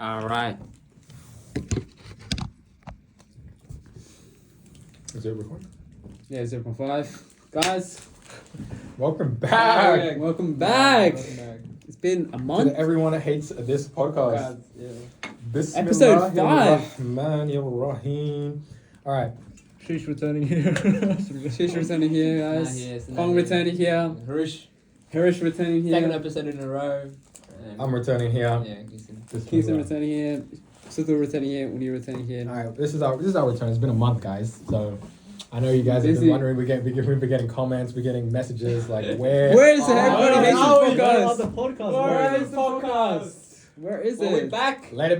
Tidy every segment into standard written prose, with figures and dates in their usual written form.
All right. Is it recording? Yeah, 0.5. Guys, Welcome back welcome back. Welcome back. It's been a to month. everyone that hates this podcast. Yeah. Episode 5. Bismillahirrahmanirrahim. All right. She's returning here. Shish returning here, guys. Nah, yes, nah, Kong yes. returning here. Harish, Harish returning here. second episode in a row. I'm returning here. Yeah, Kingston. Kingston returning here. Sutu returning here. Uni returning here. All right. This is our return. It's been a month, guys. So I know you guys have Busy. been wondering. We've been getting comments. We're getting messages like where. Where is it? Everybody hates the this podcast. podcast. Where is the podcast? Where is Well, it? we're back. Let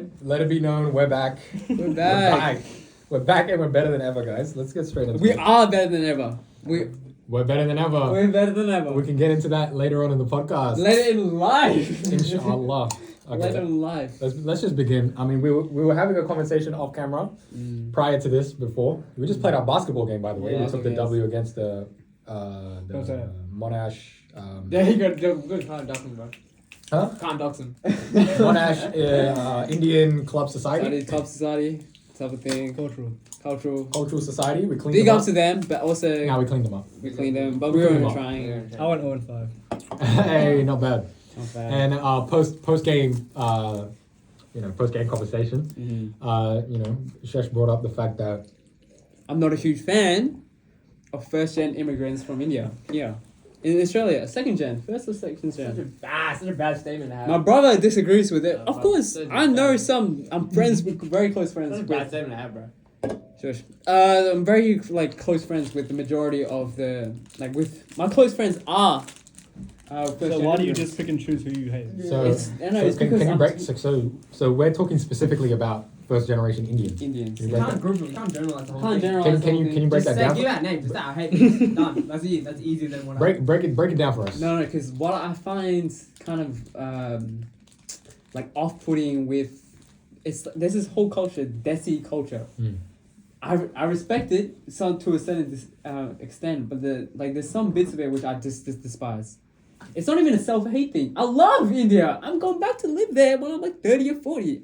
it be known. We're back. We're back. We're back and we're better than ever, guys. Let's get straight into We it. are better than ever. We're better than ever. We're better than ever. We can get into that later on in the podcast. Let it in live. Inshallah. Let it Okay. in live. Let's just begin. I mean, we were having a conversation off camera prior to this. Before we just played our basketball game, by the way. Yeah, We took the yes. W against the What's that? Monash. Yeah, you got good. Can't dox him, bro. Huh? Can't dox him. Monash Indian Club Society. Club society, type of thing. Cultural. Cultural Society. We cleaned Big them up up. to them, but also Now we cleaned them up. we clean them. But We we clean were them up. trying. I went 0-5. Hey, not bad. Not bad. And post game, post game conversation. Shesh brought up the fact that I'm not a huge fan of first gen immigrants from India. Yeah, in Australia, second gen, first or second Such a gen. bad statement to have. My brother disagrees with it. No, Of but course, such a I know bad- some. I'm friends with very close friends. That's a bad with, statement to have, bro. Shush. I'm very close friends with the majority of the with my close friends are. First So gen why do you immigrants. just pick and choose who you hate? so. it's can because you I'm break? So we're talking specifically about first generation Indians. Indians. You You break can't group them. You can't generalize the whole Can't thing. generalize. Can you break Just that say, down? give that name. Just that I hate this. Done. That's easy. That's easier than what Break it down for us. No, because what I find kind of off-putting with there's this whole culture, Desi culture. Mm. I respect it some to a certain extent, but there's some bits of it which I just despise. It's not even a self-hate thing. I love India. I'm going back to live there when I'm like 30 or 40.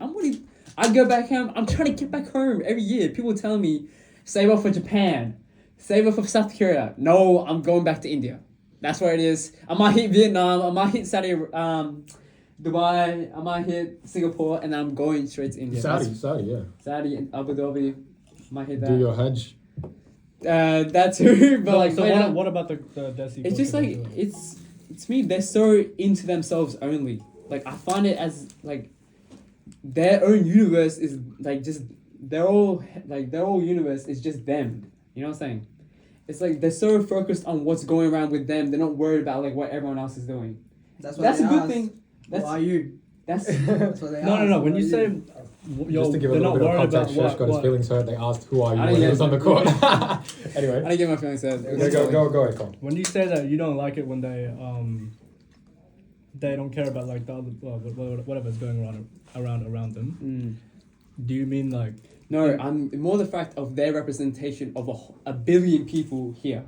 I go back home. I'm trying to get back home every year. People tell me, save up for Japan, save up for South Korea. No, I'm going back to India. That's where it is. I might hit Vietnam. I might hit Dubai. I might hit Singapore, and I'm going straight to India. Saudi, That's- Saudi and Abu Dhabi. Might hit that. do your Hajj. That too, but So what about the Desi? it's just culture? it's me. They're so into themselves only. I find it as their own universe is just their whole universe is just them. You know what I'm saying? It's they're so focused on what's going around with them. They're not worried about what everyone else is doing. That's That's a good thing. Who are you? That's That's what they ask. No. When you Who are say Just to give a they're little not bit of worried about context, Shesh got his what. feelings hurt. They asked, "Who are you?" I when didn't he was get- on the court. I Anyway, didn't get my feelings hurt. go ahead, Con. When you say that you don't like it when they don't care about the other whatever's going around them. Do you mean No, I'm more the fact of their representation of a billion people here.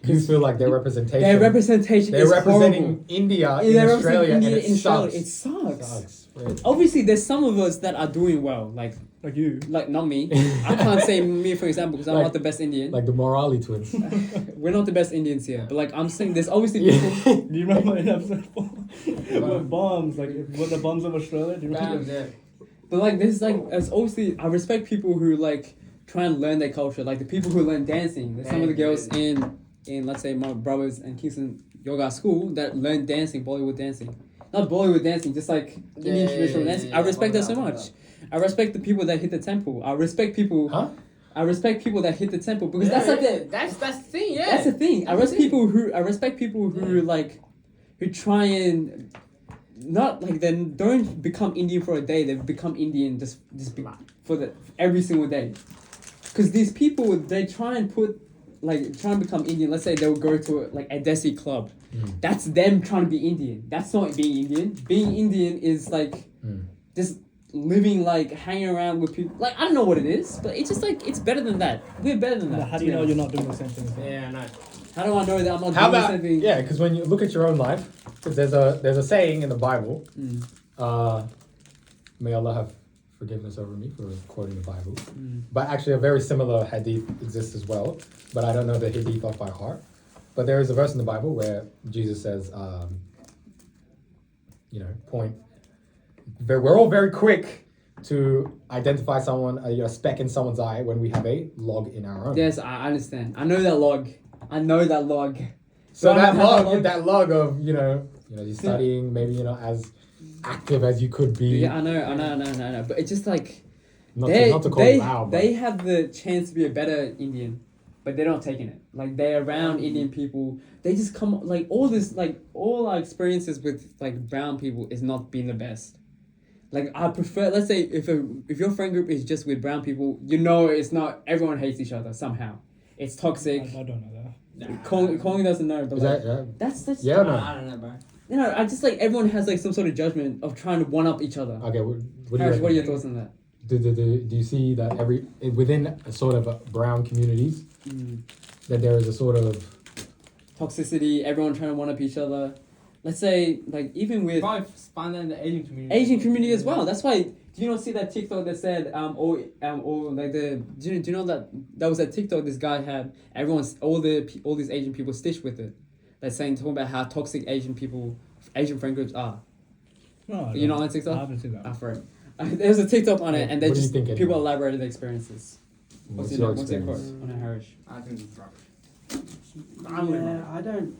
You feel like their representation. Their representation They're is representing horrible. India Yeah, in they're Australia, representing and India it in Australia. sucks. It sucks. Sucks. Really. Obviously, there's some of us that are doing well. like you? Not me. I can't say me for example because I'm Like- not the best Indian. Like the Morali twins. We're not the best Indians here. But I'm saying there's obviously people. Do you remember in episode 4 with bombs? With the bombs of Australia? Do you remember? Yeah. But there's as obviously I respect people who try and learn their culture. Like the people who learn dancing. There's some of the girls in let's say my brothers and Kingston yoga school that learn dancing, Bollywood dancing. Not Bollywood dancing, just Indian traditional dancing. I respect that so much. I respect the people that hit the temple. I respect people. Huh? I respect people that hit the temple because that's That's the thing. Yeah. that's the thing. I respect people who who try and not they don't become Indian for a day. They become Indian just for every single day. Because these people they try and become Indian. Let's say they'll go to a Desi club. That's them trying to be Indian. That's not being Indian. Being Indian is just living hanging around with people. I don't know what it is, but it's just it's better than that. We're better than that. How do to you be know honest. you're not doing the same thing? Yeah, I know. How do I know that I'm not How doing about something? yeah? Because when you look at your own life, because there's a saying in the Bible, may Allah have forgiveness over me for quoting the Bible. But actually, a very similar hadith exists as well. But I don't know the hadith off by heart. But there is a verse in the Bible where Jesus says, we're all very quick to identify someone, a speck in someone's eye when we have a log in our own. Yes, I understand. I know that log. So that log of, you're studying, maybe, as active as you could be. Yeah, I know. But it's just like, Not to call you out, but they have the chance to be a better Indian, but they're not taking it. Like, they're around Indian people. They just come, like, all our experiences with, like, brown people is not being the best. Like, I prefer, let's say, if your friend group is just with brown people, it's not, everyone hates each other somehow. It's toxic. I don't know that. Colin doesn't know, but is like, that, that's yeah or no? I don't know, bro. I just like everyone has like some sort of judgment of trying to one up each other. Okay, what do you Harris, reckon? what are your thoughts on that? Do you see that within a sort of brown communities that there is a sort of Toxicity, everyone trying to one up each other. Let's say, like, even with Probably find that in the Asian community. Asian community as well. That's why. Do you not see that TikTok that said or like the do you know that was a TikTok this guy had all these Asian people stitched with it. That's talking about how toxic Asian friend groups are. No, You know on TikTok? I haven't seen that. For it. There's a TikTok on it, and they What do you just think, people anyway? elaborated their experiences. What's your quote on it, Harish? I think it's rubbish. I don't.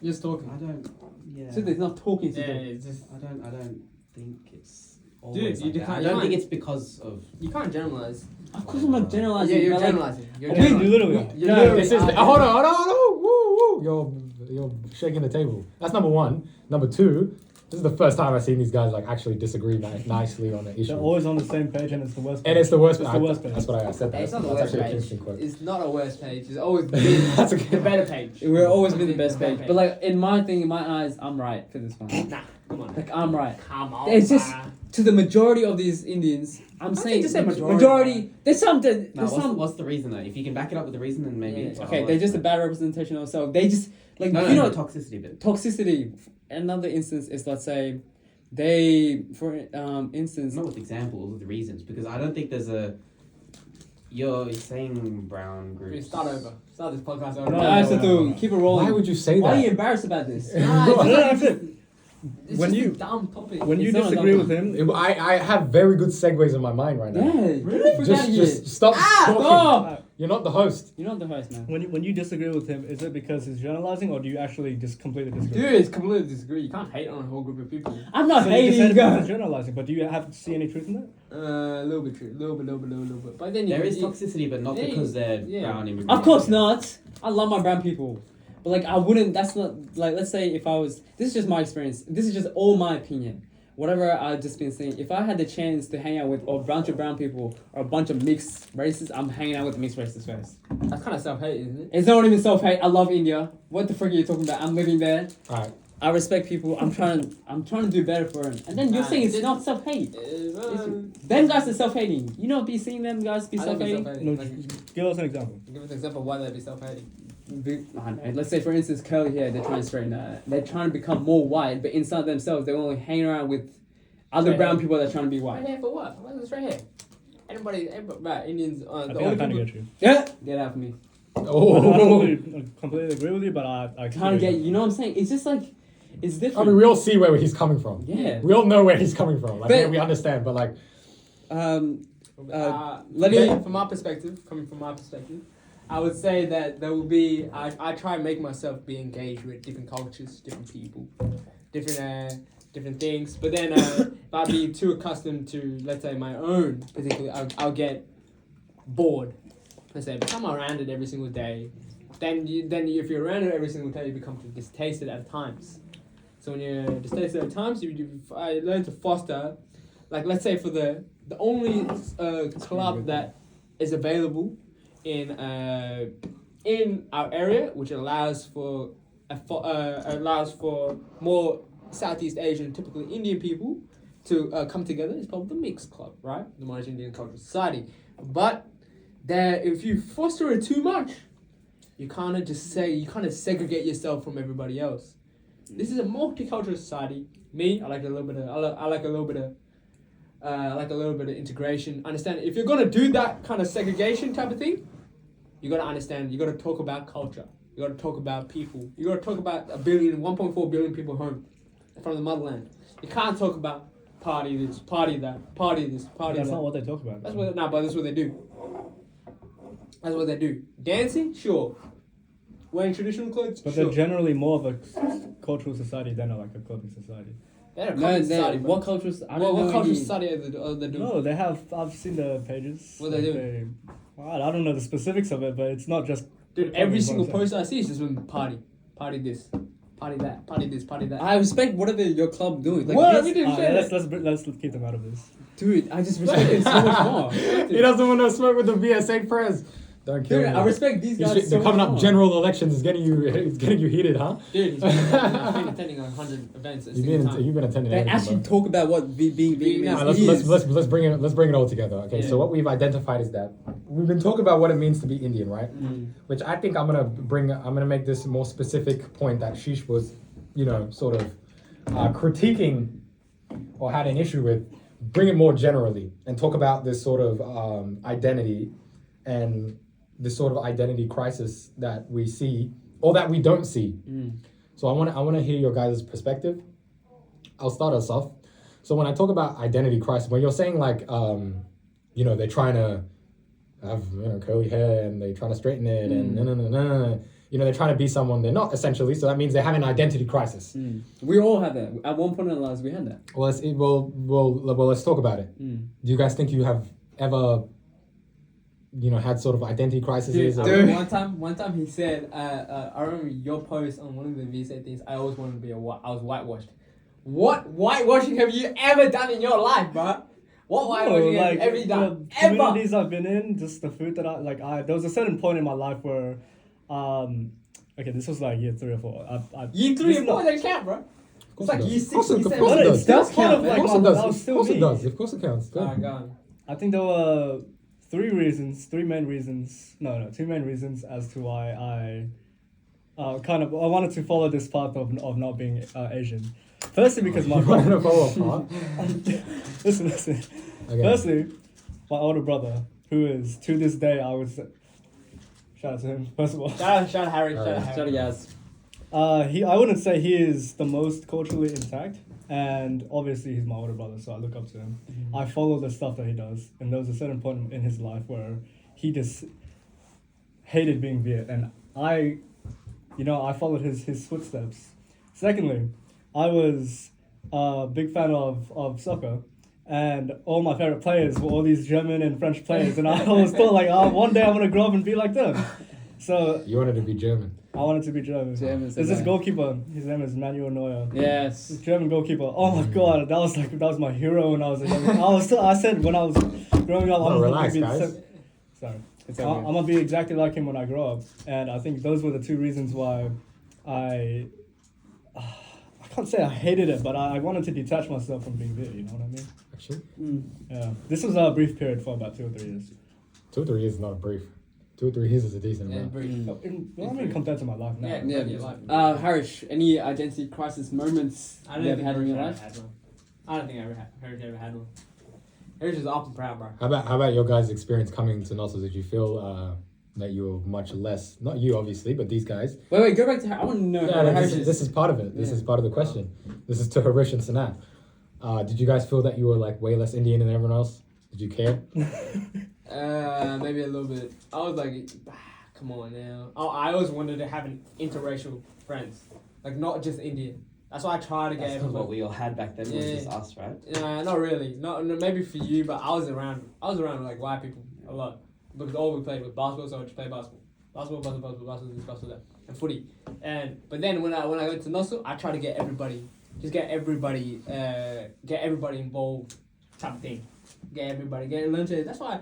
Just talking. I don't. Yeah. So they're not talking to Yeah, them. it's just I don't think it's Dude, always you like that. can't- I you don't think can't- it's because of. you can't generalize. Of course, I'm not generalizing. Yeah, you're but, like, generalizing. You're You generalizing. literally are. You're No, literally This is out hold there. on, woo. You're shaking the table. That's number one. Number two, this is the first time I've seen these guys like actually disagree nicely on an issue. They're always on the same page, and it's the worst. And it's the worst. It's the worst page. That's what I said. It's not the That's worst actually a page. Kingston quote. It's not a worst page. It's always been That's a the better page. We're always been the best page. But like in my eyes, I'm right for this one. Nah, come on. Like I'm right. Come on. It's just bruh. to the majority of these Indians. I'm saying just say majority, majority. There's something. No, There's some. what's the reason though? If you can back it up with the reason, then maybe. Yeah, okay, they're just a bad representation of themselves. They just like No, you know the toxicity bit. toxicity. Another instance is let's say they for instance. Not with examples, with reasons, because I don't think there's a. You're saying brown Okay, groups. start over. Start this podcast over. No, Alright, so no. keep it rolling. Why would you say Why are you that? embarrassed about this? Nah, No, it's just, that's it. it's When just you- a dumb topic. When you It's not disagree that with him, I have very good segues in my mind right now. Yeah, really? Just stop talking. Stop! You're not the host. You're not the host, man. when you disagree with him, is it because he's generalizing, or do you actually just completely disagree? Dude, it's completely disagree. You can't hate on a whole group of people. I'm not So you just hating, said because guys. he's generalizing, but do you have to see any truth in that? A little bit true. Little bit. But then There is you, toxicity, but not Yeah, because they're yeah. brown immigrants. Of course not. I love my brown people. But like I wouldn't that's not like let's say if I was this is just my experience. This is just all my opinion. Whatever I've just been saying, if I had the chance to hang out with a bunch of brown people or a bunch of mixed races, I'm hanging out with the mixed races first. that's kind of self-hate, isn't it? It's not even self-hate. I love India. What the frick are you talking about? I'm living there. Alright. I respect people. I'm trying to do better for them. And then you're Nah, saying it's this- not self-hate. Well, Them guys are self-hating. You don't be seeing them guys be I don't be self-hating. self-hating. No, Like, give us an example. give us an example of why they'd be self-hating. I know. Let's say, for instance, curly hair. They're trying to straighten that. They're trying to become more white, but inside themselves, they're only hanging around with other Straight brown hair. people that are trying to be Straight white. hair for what? What's the straight hair? Everybody, right, Indians, I the think I only kind people... of get you. Yeah, get out of me. I don't Oh. completely agree with you, but I Trying to get. You know what I'm saying? It's just like, it's I different. mean, we all see where he's coming from. Yeah. We all know where he's coming from. Like, But- yeah, we understand, but like, Let me- from my perspective, coming from my perspective, I would say that there will be. I try and make myself be engaged with different cultures, different people, different things. But then if I be too accustomed to, let's say, my own particular, I'll get bored. Per se, but I'm around it every single day. Then if you're around it every single day, you become distasted at times. So when you're distasted at times, I learn to foster, like let's say for the only club that is available in our area, which allows for more Southeast Asian, typically Indian people to come together, is called the Mixed Club, right? The Monash Indian Cultural Society. But if you foster it too much, you kind of segregate yourself from everybody else. This is a multicultural society. Me, I like a little bit of like a little bit of integration. Understand if you're gonna do that kind of segregation type of thing, you gotta understand. You gotta talk about culture. You gotta talk about people. You gotta talk about 1.4 billion people home from the motherland. You can't talk about party this, party that, party this, party That's that. not what they talk about. That's what. Nah, but that's what they do. That's what they do. Dancing, sure. Wearing traditional clothes, But sure. they're generally more of a cultural society than like a clothing society. They're a No, cotton society, bro. what cultures? I don't What know cultural any- society are they doing? No, they have. I've seen the pages. What they do? I don't know the specifics of it, but it's not just. Dude, every Clothing, single what I'm post I see is just women party this, party that, party this, party that. I respect whatever your club doing. Like What? this- We didn't say Let's that. let's keep them out of this. dude, I just respect it so much more. He doesn't want to smoke with the VSA press. Don't kill Dude, me. I respect these guys. The so coming much up more. general elections is getting you heated, huh? Dude, he's been attending 100 events at the same time. You've been attending. They everything, actually bro. talk about what being Nah, Vietnamese Let's bring it all together. Okay, Yeah. so what we've identified is that we've been talking about what it means to be Indian, right? Which I think I'm gonna make this more specific point that Sheesh was, sort of critiquing or had an issue with. Bring it more generally and talk about this sort of identity and this sort of identity crisis that we see or that we don't see. So I want to hear your guys' perspective. I'll start us off. So when I talk about identity crisis, when you're saying like, they're trying to have curly hair and they're trying to straighten it and they're trying to be someone they're not essentially. So that means they have an identity crisis. We all had that. At one point in our lives, we had that. Well, let's talk about it. Do you guys think you have ever, had sort of identity crises? Dude, I or- remember one time he said, I remember your post on one of the VSA things, I always wanted to be I was whitewashed. What whitewashing have you ever done in your life, bro? What whitewashing have you ever done? The communities I've been in, just the food that there was a certain point in my life where, okay, this was like year 3 or 4. Year 3 and 4 doesn't count, bro. It's like year 6, year 7. Of course it does. does count, Of man. like Of course it that does. was Of still course it me. does. Of course it counts. Good. Alright, go on. I think there were 3 main reasons. No, 2 main reasons as to why I I wanted to follow this path of not being Asian. Firstly, because my You wanted to follow a path? listen. Okay. Firstly, my older brother, who is to this day, I would say, shout out to him. First of all, Shout out Harry, shout out Alright. Harry. Shout out, guys. I wouldn't say he is the most culturally intact, and obviously he's my older brother, so I look up to him. I follow the stuff that he does, and there was a certain point in his life where he just hated being Viet, and I followed his footsteps. Secondly, I was a big fan of soccer, and all my favorite players were all these German and French players, and I always thought one day I'm gonna grow up and be like them. So You wanted to be German. I wanted to be German. German, so There's this bad. goalkeeper. His name is Manuel Neuer. Yes. This German goalkeeper. Oh my god, that was my hero when I was a young. I said when I was growing up, No, relax, be guys. Sorry. It's I'm okay. gonna be exactly like him when I grow up, and I think those were the 2 reasons why I can't say I hated it, but I wanted to detach myself from being Viet. You know what I mean? Actually, Yeah. This was a brief period for about 2 or 3 years. 2 or 3 years is not a brief. 2 or 3 years is a decent Yeah, amount. brief. Compared to my life now. Yeah. Yeah. your life. Harish, any identity crisis moments I you don't have think had in your Harry life? had one. I don't think Harry ever had one. Harry's just up and proud, bro. How about your guys' experience coming to Nosso? Did you feel that you were much less? Not you, obviously, but these guys. Wait, go back to I want to know how Yeah, Harish this is part of it. This Yeah. is part of the question. This is to Harish and Sanat. Did you guys feel that you were like way less Indian than everyone else? Did you care? Maybe a little bit. I was like, come on now. I always wanted to have an interracial friends, like not just Indian. That's why I try to get That's because what everybody. we all had back then was Yeah. just us, right? Not really. No, maybe for you, but I was around with like white people a lot because all we played was basketball, so I just play basketball, basketball, that, and footy. But then when I went to Nosso, I tried to get everybody involved, type of thing. Get learn to. That's why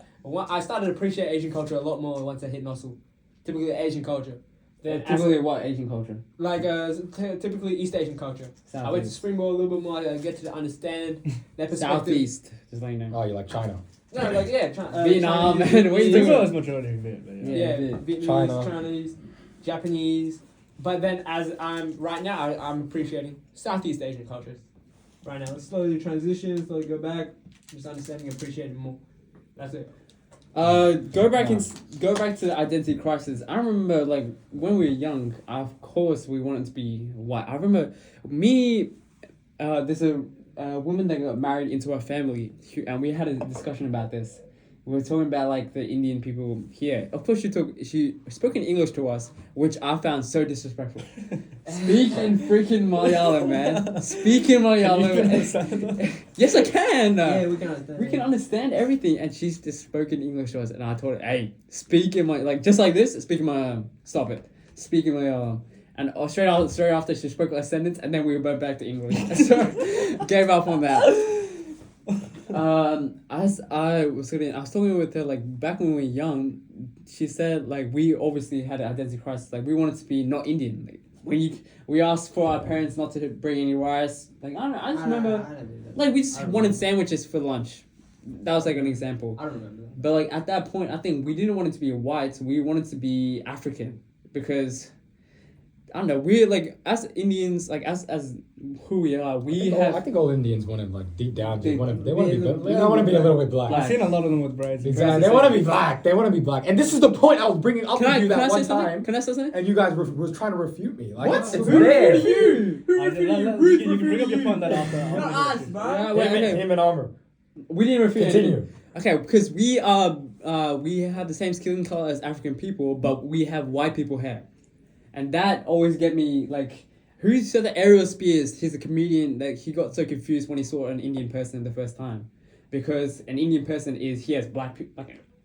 I started to appreciate Asian culture a lot more once I hit Nosso. Typically Asian culture. Then Typically, what Asian culture? like typically East Asian culture. I went to Springboard a little bit more. I get to understand their perspective. Southeast. Just like you know. Oh, you like China? No, like Vietnam, Chinese, man, what are you Springboard doing? was majority Viet, but yeah. Yeah, Viet. Vietnamese, China. Chinese, Japanese. But then as I'm right now, I'm appreciating Southeast Asian cultures. right now. Slowly transition, slowly go back, just understanding, appreciating more. That's it. Go back to the identity crisis. I remember like when we were young. Of course, we wanted to be white. I remember me. There's a woman that got married into our family, and we had a discussion about this. We were talking about like the Indian people here. Of course, she spoke in English to us, which I found so disrespectful. Speak in freaking Malayalam, man. Speak in Malayalam. Yes, I can. Yeah, we can understand. We can understand everything, and she's just spoken English to us, and I told her, "Hey, speak in my like just like this. Speak in my stop it. Speak in Malayalam." And straight after she spoke a sentence, and then we went back to English. So gave up on that. I was talking with her like back when we were young. She said like we obviously had an identity crisis. Like we wanted to be not Indian. Like, we asked for our parents not to bring any rice. Like I don't know. I just remember like we just wanted sandwiches for lunch. That was like an example. I don't remember. But like at that point, I think we didn't want it to be white. We wanted to be African because I don't know. We're like as Indians, like as who we are. I think all Indians want to like deep down. They want to be. They want to be a little bit black. I've seen a lot of them with braids. Exactly. They want to be black. They want to be black. And this is the point I was bringing up with you that one time. Can I say something? And you guys was trying to refute me. Like, What? It's Who there. refuted you? You can bring up your point that after. Not us, bro. Yeah, wait, okay. Him and Armor. We didn't refute Continue. anything. Okay, because we have the same skin color as African people, but we have white people hair, and that always get me like. Who said that Ariel Spears? He's a comedian. That he got so confused when he saw an Indian person the first time, because an Indian person he has like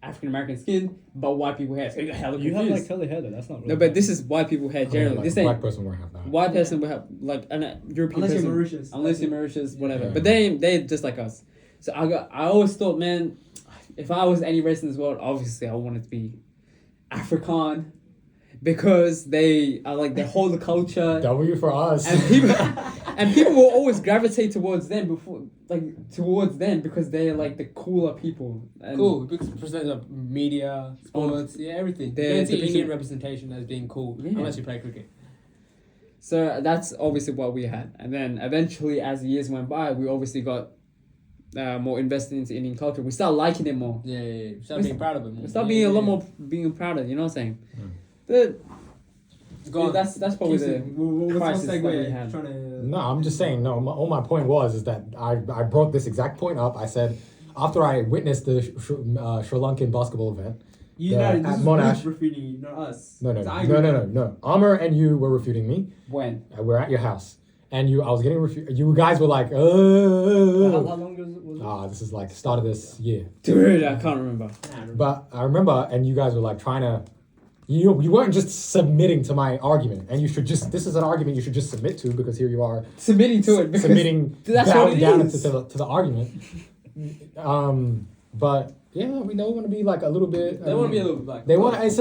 African American skin, but white people hair. So he got hella confused. You have like curly hair though. That's not really No, but this is white people hair generally. Like, this a ain't black person won't have that. white person will have like an European Unless person. you're Mauritius. Unless you're Mauritius, whatever. Yeah. But they're just like us. So I always thought, man, if I was any race in this world, obviously I wanted to be Afrikaan, because they hold the culture. W for us. And people will always gravitate towards them because they're like the cooler people. And Cool, because percent of media, sports, everything. They're You don't see the Indian picture- representation as being cool Yeah. unless you play cricket. So that's obviously what we had. And then eventually, as the years went by, we obviously got more invested into Indian culture. We started liking it more. Yeah. Start being proud of it more. We started being a lot more being prouder. You know what I'm saying? Go on. That's probably the What's crisis one that we segue? had. Trying to... No, I'm just saying. No, all my point is that I brought this exact point up. I said after I witnessed the Sri Lankan basketball event. You Yeah, know, at this Monash. is refuting you, not us. No. Amr and you were refuting me. When? We're at your house, and I was getting refuted. You guys were like, How long was it? this is like the start of this year. Dude, I can't remember. But I remember, and you guys were like trying to, you weren't just submitting to my argument, and this is an argument you should just submit to, because here you are Submitting to it. Because submitting that's down what it is. to the argument. But yeah, we don't want to be like a little bit. They want to be a little bit black. They want. It's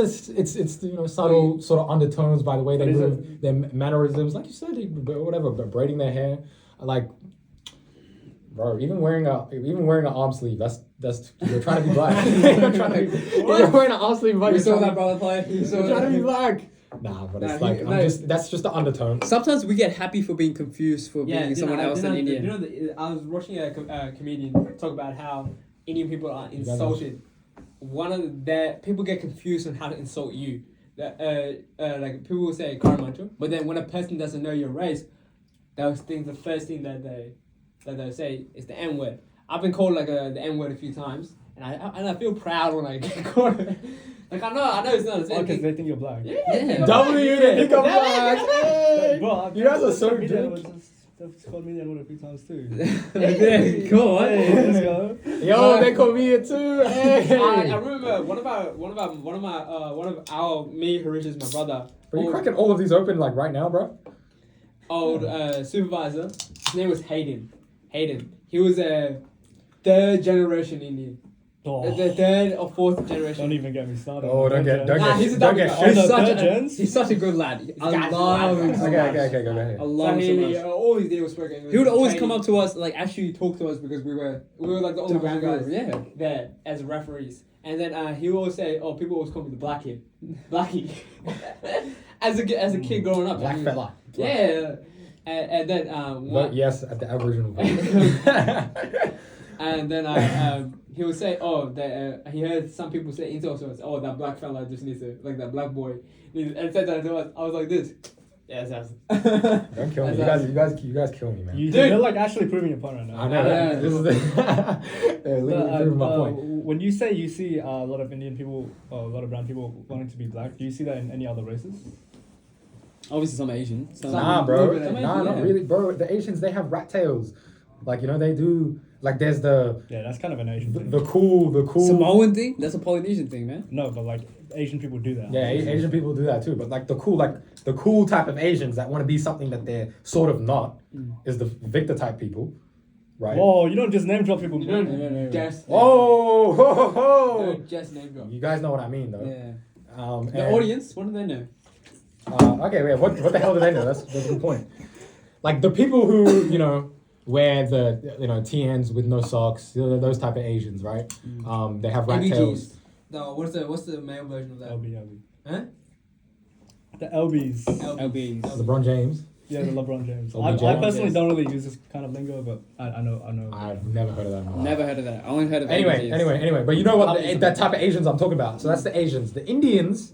subtle sort of undertones by the way they What is move, their mannerisms, like you said, whatever, braiding their hair, like. Bro, even wearing an arm sleeve, that's you're trying to be black. You're wearing an arm sleeve, but You you're saw trying that brother play? You saw to be that? black. Nah, but it's Nah, like that's just the undertone. Sometimes we get happy for being confused for being someone else in India. I was watching a comedian talk about how Indian people are insulted. One of their people get confused on how to insult you. Like people will say Karamancho, but then when a person doesn't know your race, those things, the first thing that they'll say is the N word. I've been called like the N word a few times, and I feel proud when I get called it. Like I know it's not the same Because thing. they think you're black. Yeah. W, they think I'm black. Hey! Bro, You guys are so They've called me that one a few times too. Yeah, cool. Hey, let's go. Yo, they call me it too. Hey. I remember one of our me Harish's my brother. Bro, you cracking all of these open like right now, bro? Old supervisor. His name was Hayden. He was a third generation Indian. Oh, The third or fourth generation. don't even get me started. Oh, don't get he's a don't double get guy. shit. Oh, no. He's such a good lad. I guy's love a him lad. so Okay, much. go ahead. I So love him so he much. always did was spoken English. He would always Training. come up to us, like actually talk to us because we were like the only brown guys Yeah. there as referees. And then he would always say, "Oh, people always call me the black kid, blackie." as a kid growing up, Black fella. Yeah, and then Vote yes at the Aboriginal vote. and then he would say, he heard some people say insults to us. Oh, that black fella just needs to, like that black boy, and said that to us. I was like this. Yes. Don't kill me. You guys kill me, man. You're like actually proving your point right now. I know. Yeah. This is literally proving my point. When you say you see a lot of Indian people, or a lot of brown people wanting to be black, do you see that in any other races? Obviously, some Asian. Some Nah, bro. little bit of Asian, Nah, not yeah. really, bro. The Asians, they have rat tails. Like, you know, they do. Like, there's the Yeah, that's kind of an Asian thing. the cool. Samoan thing? That's a Polynesian thing, man. No, but like Asian people do that. Yeah, Asian people do that too. But like the cool type of Asians that want to be something that they're sort of not is the Victor type people, right? Whoa, you don't just name drop people. You don't No. just. Oh, ho, ho, ho. Don't just name drop. You guys know what I mean, though. Yeah. The and- audience, what do they know? Okay, wait. What the hell do they know? That's a good point. Like the people who wear the TNs with no socks, those type of Asians, right? They have rat tails. No, what's the male version of that? LB. Huh? The LBs. LBs. LeBron James. Yeah, the LeBron James. LBJ. I personally don't really use this kind of lingo, but I know. I've never heard of that. in my life. Never heard of that. I only heard of Anyway, LBs. but you know what? Public That type of Asians I'm talking about. So that's the Asians. The Indians,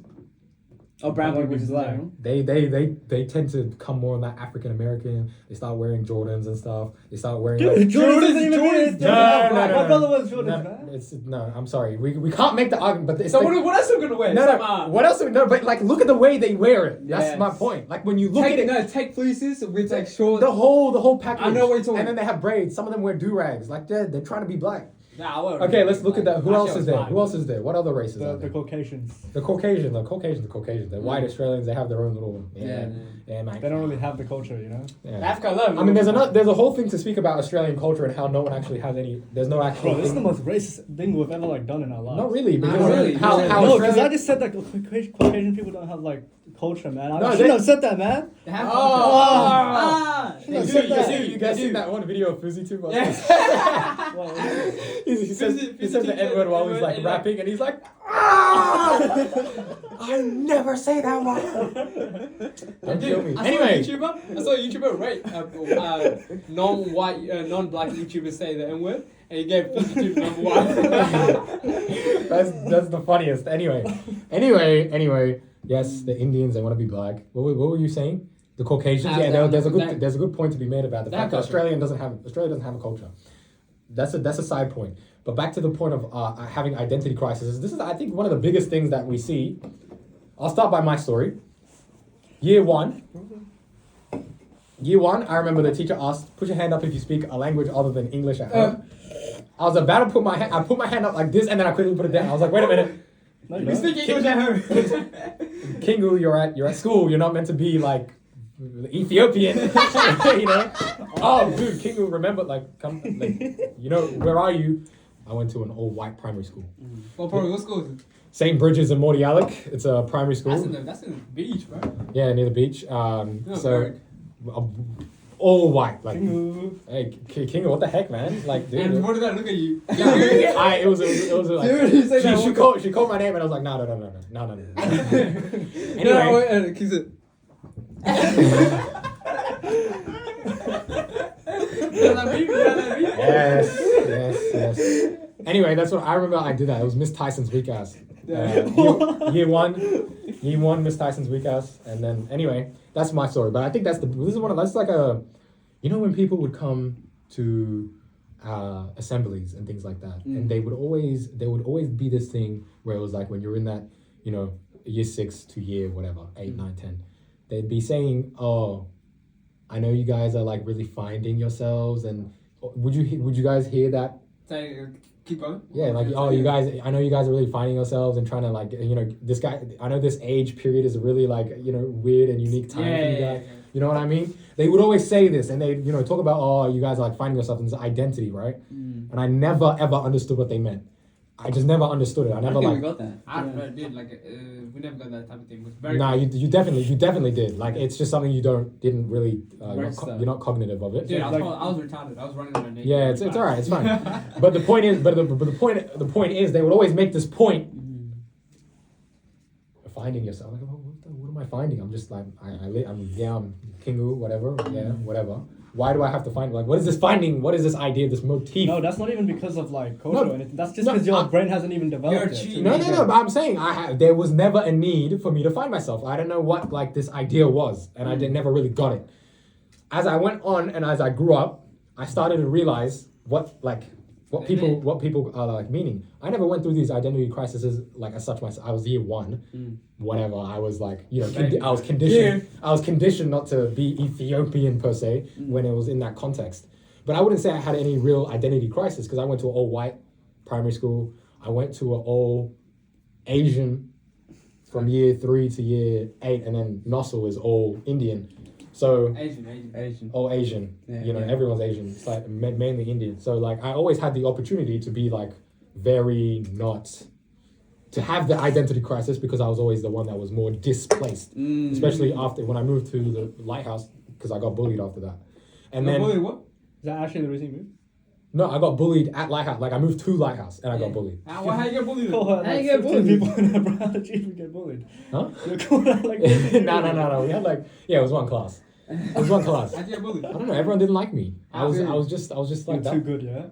Oh, brown Like people just black. like. they tend to come more on that African American. They start wearing Jordans and stuff. They start wearing Dude, like, Jordan doesn't even mean No, no, My no. brother was Jordan, man. no, I'm sorry. We can't make the argument, but it's So like, what else are we gonna wear? no, what else? No, but like look at the way they wear it. That's Yes. my point. Like when you look at it, Take fleeces with like short. the whole package. I know what you're talking And then they have braids. Some of them wear do rags. Like they're trying to be black. Nah, I won't. Okay, let's look at that. Who My else shit is was there? fine. Who else is there? What other races are The there? Caucasians. The Caucasians. The white Australians. They have their own little. Yeah. Yeah, man. They don't really have the culture, you know. Yeah. Africa, I love. I mean, there's a whole thing to speak about Australian culture and how no one actually has any. There's no actual. Bro, this is the thing. most racist thing we've ever like done in our lives. Not really, because Not really. how No, how No, because I Australia- just said that Caucasian people don't have like culture, man. I No, shouldn't they- have said that, man. They have Ah. You guys seen that one video of Fuzzy too? Well, He says Fuzzy the N word while he's like N-word, rapping, and he's like, "Ah! I never say that one." Don't kill me. Anyway, I saw a YouTuber rate non-white, non-black YouTubers say the N-word, and he gave 52 number one. that's the funniest. Anyway. Yes, the Indians, they want to be black. What were you saying? The Caucasians. Yeah, there's a good point to be made about the fact that Australia doesn't have a culture. That's a side point. But back to the point of having identity crises. This is, I think, one of the biggest things that we see. I'll start by my story. Year one, I remember the teacher asked, "Put your hand up if you speak a language other than English at home." I was about to put my hand. I put my hand up like this, and then I quickly put it down. I was like, "Wait a minute." no, You speak English at home. Kingu, you're at school. You're not meant to be like Ethiopian, you know. Oh, dude, Kingu, remember, where are you? I went to an all-white primary school. Well, probably what school is it? St. Bridget's in Mordialloc. It's a primary school. That's in the beach, bro. Yeah, near the beach. Berg. All white. Like, Kingu. hey, Kingu, what the heck, man? Like, dude. And what did I look at you? It was like Dude, you say that she called my name and I was like, no. Anyway. No, wait, kiss it. Yes. Anyway, that's what I remember. I did that. It was Miss Tyson's weak ass. Year one, Miss Tyson's weak ass, and then anyway, that's my story. But I think that's like a, when people would come to assemblies and things like that, and there would always be this thing where it was like when you're in that, year 6 to year whatever 8, 9, 10, they'd be saying, "Oh, I know you guys are like really finding yourselves," and would you guys hear that? Keep going. Yeah, like, oh, you guys, I know you guys are really finding yourselves and trying to like, this guy, I know this age period is a really like, weird and unique time for you guys. Yeah. You know what I mean? They would always say this and they, talk about, oh, you guys are like finding yourself in this identity, right? And I never ever understood what they meant. I just never understood it. I never I think like. we got that. I don't know, dude. Like, we never got that type of thing. It was very. Nah, you definitely did. Like, it's just something didn't really, you're not cognitive of it. Dude, I like- was retarded. I was running around naked. Yeah, it's alright, it's fine. But the point is, the point is, they would always make this point. Finding yourself. Like, what am am I finding? I'm just like, I'm Kingu, whatever, yeah, whatever. Why do I have to find, like, what is this finding? What is this idea, this motif? No, that's not even because of like culture No, or anything. That's just no, because your I- brain hasn't even developed yet. No, but I'm saying there was never a need for me to find myself. I don't know what like this idea was, and never really got it. As I went on and as I grew up, I started to realize what people are like meaning. I never went through these identity crises like as such myself. I was year 1, whatever. I was like, I was conditioned. I was conditioned not to be Ethiopian per se when it was in that context. But I wouldn't say I had any real identity crisis because I went to an all white primary school. I went to an all Asian from year 3 to year 8, and then Nossel is all Indian. So Asian. all Asian, Yeah, everyone's Asian. It's like mainly Indian. So like I always had the opportunity to be like to have the identity crisis because I was always the one that was more displaced, especially after when I moved to the Lighthouse because I got bullied after that. And then Bullied what? Is that actually the reason you moved? no, I got bullied at Lighthouse. Like I moved to Lighthouse and I got bullied. How you get bullied? How you get bullied? People in the brown that you get bullied. Huh? You're cool at like. bullying No. We had like it was one class. It was one class. How'd you get bullied? I don't know. Everyone didn't like me. I was just You're like too that. good, yeah.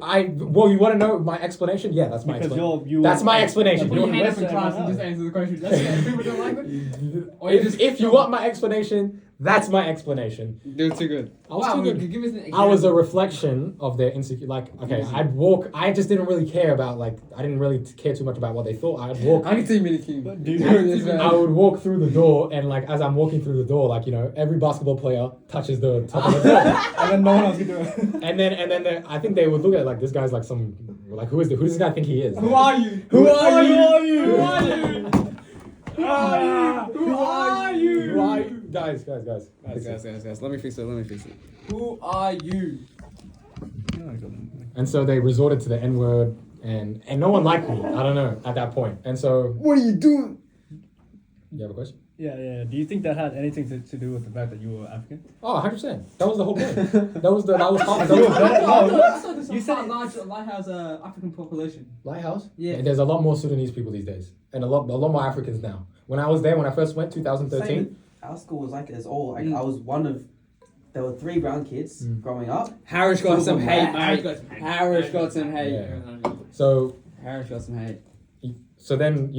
Well, you want to know my explanation? Yeah, that's my Because explanation. That's my explanation. Put your You hand want- up in class and just answer the question. That's it. People don't like it. Or you if you want my explanation, that's my explanation. They're too good. I was too good. Give us an example. I was a reflection of their insecure. Like, okay, I'd walk. I just didn't really care about like. I didn't really care too much about what they thought. I'd walk. I can see Mini King. But do you I would walk through the door, and like as I'm walking through the door, like every basketball player touches the top of the door, and then no one else can do it. and then I think they would look at it like this guy's like some like who does this guy think he is? Who are you? Who are you? Who are you? Who are you? Who are you? Who are you? Guys. Guys, let me fix it. Who are you? And so they resorted to the N word, and no one liked me. I don't know at that point. And so, What are you doing? you have a question? Yeah. Do you think that had anything to do with the fact that you were African? Oh, 100%. That was the whole point. That was half You were the better- I saw this You said- large Lighthouse African population. Lighthouse. Yeah. And there's a lot more Sudanese people these days, and a lot more Africans now. When I was there, when I first went, 2013. Our school was like as all like I was one of. There were 3 brown kids growing up. Harris got some hate, Harris mate. got some hate. Harris got some hate. Yeah. So Harris got some hate. then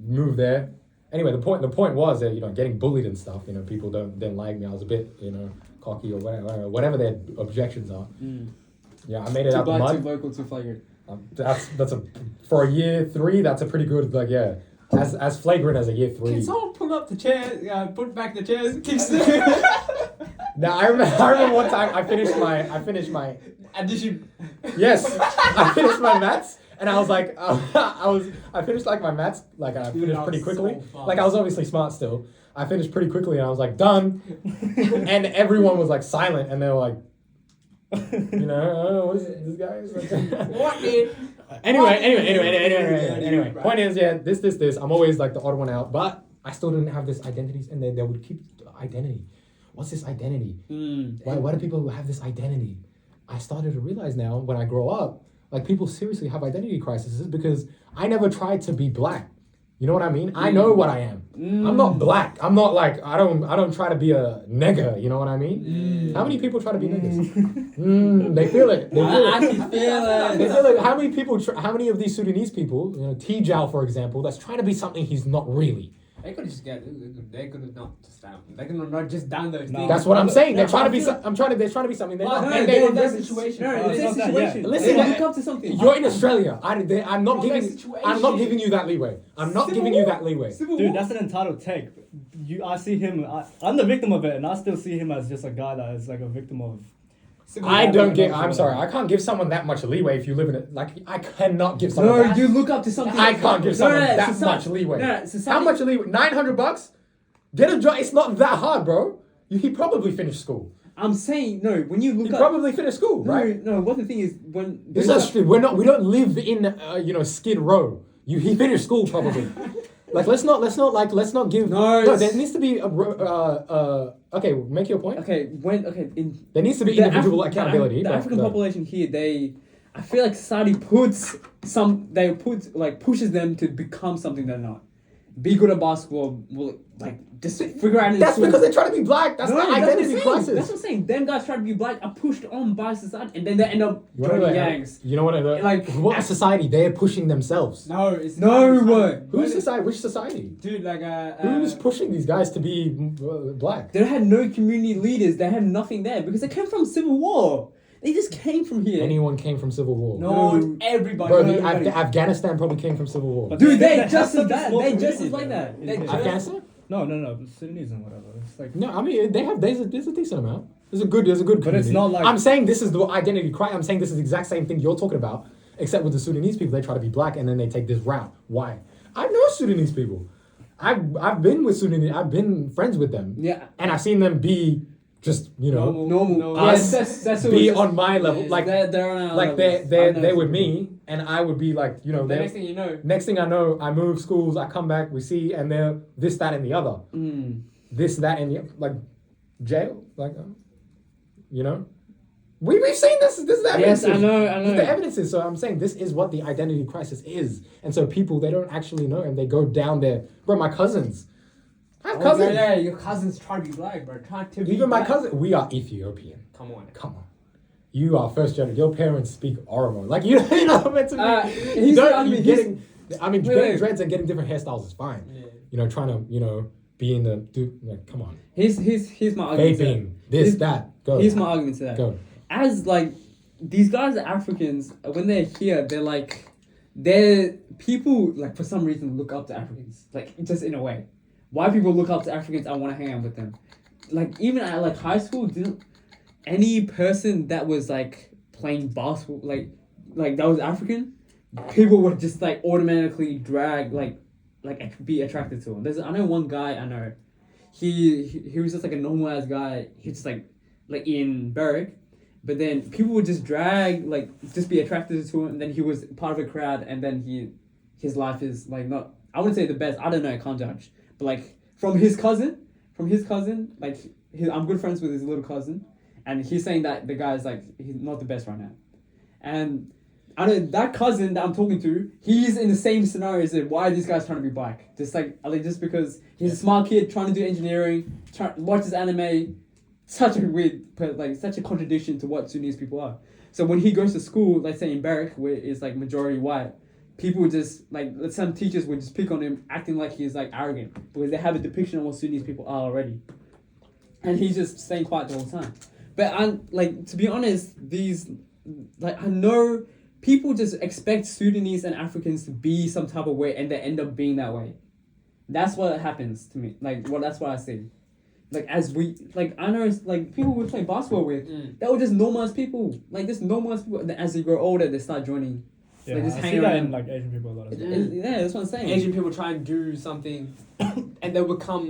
moved there. Anyway, the point was that getting bullied and stuff. People didn't like me. I was a bit cocky or whatever their objections are. Yeah, I made it Too out the black, mud. too local, too flagrant. That's for a year 3. That's a pretty good as flagrant as a year 3. Can someone pull up the chair? Put back the chairs. Now I remember one time I finished my Addition. yes I finished my maths and I was like I finished like my maths like I finished pretty quickly like I was obviously smart still. I finished pretty quickly and I was like done and everyone was like silent and they were like what is this guy? What did? Anyway. Point is, this. I'm always like the odd one out, but I still didn't have this identity, and they would keep identity. What's this identity? Why do people have this identity? I started to realize now when I grow up, like people seriously have identity crises because I never tried to be black. You know what I mean? I know what I am. I'm not black. I'm not like I don't try to be a nigger. You know what I mean? How many people try to be niggers? They feel it. I can feel it. They feel it. How many people? How many of these Sudanese people? Tijal, for example, that's trying to be something he's not really. They could just get. They could have not just done. They could have not just done those things. That's what I'm saying. They're trying to be. They're trying to be something they're not. And they- that situation. No, it's it's a not that, situation. yeah. Listen, They look up to something. You're in Australia. I'm not From giving. that situation. I'm not giving you that leeway. I'm not giving you that leeway. Dude, that's an entitled take. I see him. I'm the victim of it, and I still see him as just a guy that is like a victim of. I don't get. I'm sorry. I can't give someone that much leeway if you live in it. Like I cannot give someone. No, that. you look up to something. I can't give someone that society- much leeway. No, society- How much leeway? $900? Get a job. It's not that hard, bro. He probably finished school. I'm saying no. When you look He up, probably finished school, no, right? no. What the thing is, when This is we don't live in Skid Row. He finished school probably. Like let's not give. No, there needs to be a okay. Make your point. okay, in There needs to be the individual Af- accountability. The but- African but- population here, I feel like society pushes them to become something they're not, be good at basketball, will like just figure out. That's because they're trying to be black. That's the identity crisis. That's what I'm saying. Them guys try to be black, are pushed on by society, and then they end up You know joining what, gangs. You know what? Like, what society? They're pushing themselves. No, it's No not. way. Who's society? Which society? Dude, like Who's pushing these guys to be black? They had no community leaders. They had nothing there because they came from civil war. They just came from here. Anyone came from civil war. No, everybody. Bro, everybody. Afghanistan probably came from civil war. But Dude, they have just such as a bad. small They just community as like there. that. They just- Afghanistan? No, Sudanese and whatever. It's like No, I mean there's a decent amount. There's a good community. But it's not like- I'm saying this is the identity crisis. I'm saying this is the exact same thing you're talking about, except with the Sudanese people, they try to be black and then they take this route. Why? I know Sudanese people. I've been with Sudanese. I've been friends with them. Yeah. And I've seen them be just Normal. No. Yes, that's be just- on my level. yeah, Like they're on our like levels. they're with me, and I would be like, The next thing you know, next thing I know, I move schools, I come back, we see, and they're this, that, and the other. Mm. This, that, and the like jail, like you know. We've seen this. This is the evidence. Yes, I know. This is the evidence is. So I'm saying this is what the identity crisis is, and so people they don't actually know, and they go down there. Bro, my cousins. I have cousins. Yeah, your cousins try to be black, bro. Trying to be Even my black. cousin. We are Ethiopian. Come on. Come on. You are first generation. Your parents speak Oromo. Like you're not meant to be. He's you don't, I mean, you he's- getting. I mean, Wait, getting wait. dreads and getting different hairstyles is fine. Yeah. You know, trying to be in the like. Come on. Here's my argument. to that. Vaping. This Here's- that. Go. Here's my argument to that. Go. As like these guys are Africans, when they're here, they're people like for some reason look up to Africans, like just in a way. Why people look up to Africans? I want to hang out with them. Like even at like high school, didn't any person that was like playing basketball, like that was African, people would just like automatically drag like be attracted to him. I know one guy I know, he was just like a normal ass guy. He just like in Berwick, but then people would just drag just be attracted to him, and then he was part of a crowd, and then his life is like not, I wouldn't say the best, I don't know, I can't judge, but like from his cousin like I'm good friends with his little cousin, and he's saying that the guy's like he's not the best right now, and I know that cousin that I'm talking to, he's in the same scenario as why are these guys trying to be black, just because he's a smart kid trying to do engineering, watches anime. Such a weird, such a contradiction to what Sudanese people are. So when he goes to school, let's say in Berwick, where it's like majority white, people would just some teachers would just pick on him, acting like he's like arrogant because they have a depiction of what Sudanese people are already, and he's just staying quiet the whole time. But to be honest, I know people just expect Sudanese and Africans to be some type of way, and they end up being that way. That's what happens to me. That's what I see. I know people we play basketball with, they were just normal as people. Just normal as people. As they grow older, they start joining. yeah, just I hang see that around. in Asian people a lot. As well. Yeah, that's what I'm saying. Asian people try and do something, and they become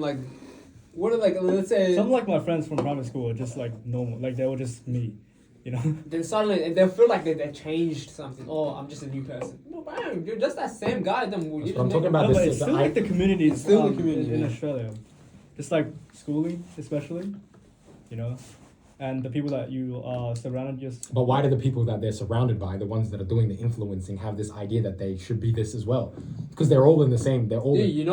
what are let's say. Some like my friends from private school are just normal, they were just me, Then suddenly, and they'll feel like they changed something. Oh, I'm just a new person. No, bro, you're just that same guy. Then That's what I'm talking about. No, but This it's still the community. It's still the community, in yeah. Australia, just schooling, especially, and the people that you are surrounded just. But why do the people that they're surrounded by, the ones that are doing the influencing, have this idea that they should be this as well? Because they're all in the same. They're all. Dude, you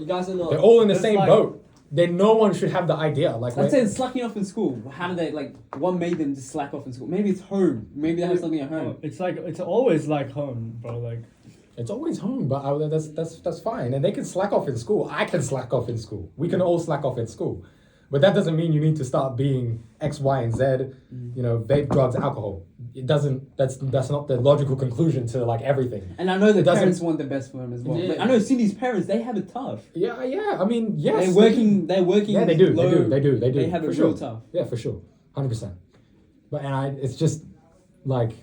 guys are not. They're all in the It's same boat. Then no one should have the idea. Let's say slacking off in school. How do they what made them just slack off in school? Maybe it's home. Maybe they have something at home. It's it's always home, bro. It's always home, but that's fine. And they can slack off in school. I can slack off in school. We can all slack off in school. But that doesn't mean you need to start being X, Y, and Z, vape, drugs, alcohol. It doesn't, that's not the logical conclusion to everything. And I know the It doesn't- parents want the best for them as well. Yeah. I know Cindy's parents, they have it tough. Yeah, I mean, yes. They're working. Yeah, they do, low. they do. They have for it sure. real tough. Yeah, for sure. 100%. But, it's just, But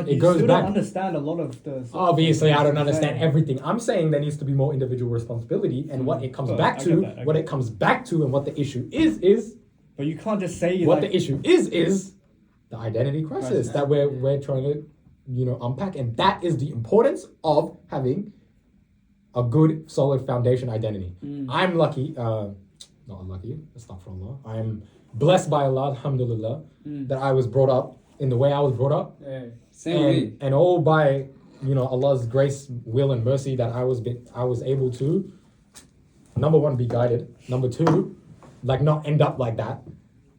it you goes still back. don't understand a lot of the. Obviously, I don't Yeah. understand everything. I'm saying there needs to be more individual responsibility, and what it comes Well, back I to, get that, I what get it comes back to, and what the issue is But you can't just say what the issue is the identity crisis Crisis. that we're trying to, unpack, and that is the importance of having a good, solid foundation identity. I'm lucky, not unlucky. Astaghfirullah. I'm blessed by Allah, alhamdulillah, that I was brought up in the way I was brought up. Yeah. Same with me. And all by Allah's grace, will, and mercy that I was able to, number one, be guided. Number two, like not end up like that.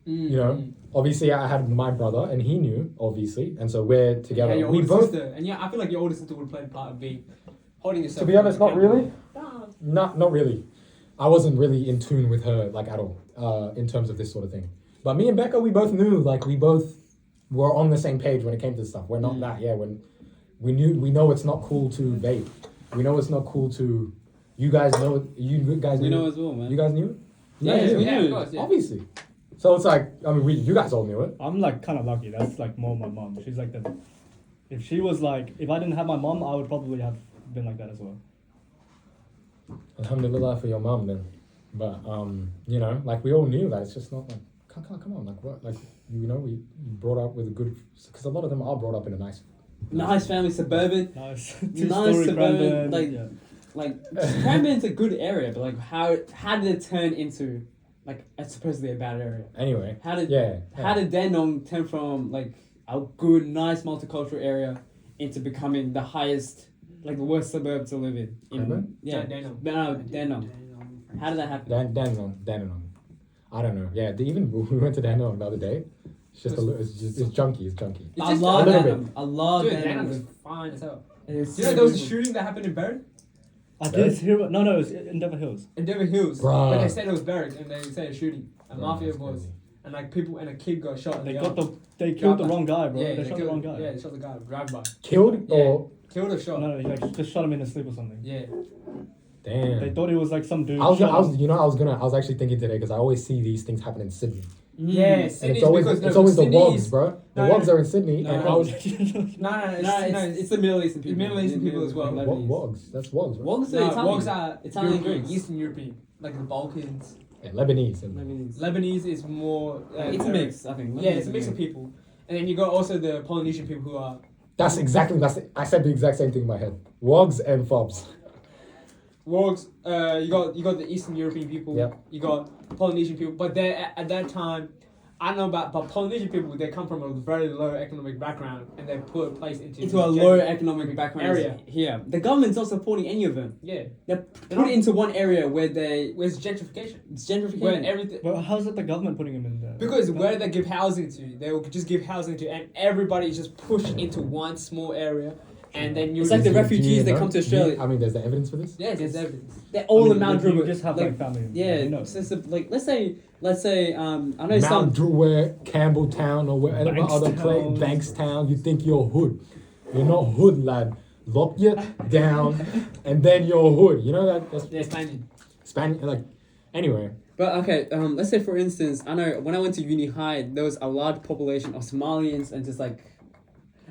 You know, obviously I had my brother and he knew, obviously, and so we're together. Yeah, your We older both. sister, and yeah, I feel like your older sister would play the part of being holding yourself. To be honest, not accountable. really. Not really. I wasn't really in tune with her like at all, in terms of this sort of thing. But me and Becca, we both knew, like we both were on the same page when it came to stuff. We're not that, when we know it's not cool to vape. We know it's not cool to. You guys know. You guys. We knew know it? as well, man. You guys knew it? Yes, we Yeah, knew. of course, yeah. Obviously. So it's like, I mean, you guys all knew it. I'm like kind of lucky. That's like more my mom. She's like that. If she was like, if I didn't have my mom, I would probably have been like that as well. Alhamdulillah for your mom then. But like we all knew that it's just not like come on, like what, like we brought up with a good, because a lot of them are brought up in a Nice family, suburban. Nice. Nice Two-story suburban, Cranbourne, like- yeah. Like Cranbourne's a good area, but like how did it turn into like a supposedly a bad area? anyway. How did Yeah. how did Dandenong turn from like a good, nice multicultural area into becoming the highest, like the worst suburb to live in? Cranbourne? Yeah, Dandenong. No, Dandenong. How did that happen? Dandenong. I don't know. Yeah, even we went to Dandenong the other day. It's just it's junky. It's junky. It's I just love a little Dandenong. I love Dude, Dandenong. Dandenong is fine as hell. It's You know so there was a beautiful. shooting that happened in Berwick? I did hear. No, it was in Devon Hills. In Devon Hills. Bruh. But they said it was Berwick and they said a shooting. A Bruh, mafia that's boss. crazy. And like people and a kid got shot. They in got the they killed the Yeah, wrong guy, bro. Yeah, they shot the wrong guy. Yeah, they shot the guy. Drive by. Killed Yeah. or Killed or shot. No, he like just shot him in his sleep or something. Yeah. damn. They thought it was like some dude. I was shot him. I was actually thinking today because I always see these things happen in Sydney. Yeah, And Sydney's it's always because it's always the Sydney wogs, is- bro. The No, wogs no. are in Sydney, No, and no. I was It's the Middle Eastern people. Middle Eastern people as well. what wogs? That's wogs, right? Wogs are No, Italian. wogs are Italian European, Greeks. Eastern European, like the Balkans. Yeah, Lebanese. Lebanese. Lebanese is more. It's a mix, I think. Yeah, it's a mix of people, and then you got also the Polynesian people who are. That's I said the exact same thing in my head. Wogs and fobs. Wogs, you got the Eastern European people. Yep. You got Polynesian people, but they at that time, I don't know about, but Polynesian people, they come from a very low economic background, and they're put placed into Into a low economic background area. here. The government's not supporting any of them. Yeah, They're put it into one area where where's gentrification? it's gentrification. Where everything. But how's it the government putting him in there? Because where they give housing to, they will just give housing to, and everybody is just pushed into one small area, and then you. It's like the Do you refugees that know? come to Australia. I mean, there's the evidence for this. Yeah, there's evidence. They're all I in mean, Mount you Druitt. just have like family. Yeah, You know. since like let's say I know some. Mount Druitt, Campbelltown, or whatever other place, Bankstown. Bankstown. You think you're hood? You're not hood, lad. Lock you down, and then you're hood. You know that? That's Yeah, Spanish. Spanish. Like, anyway. But okay, let's say for instance, I know when I went to uni high, there was a large population of Somalians and just like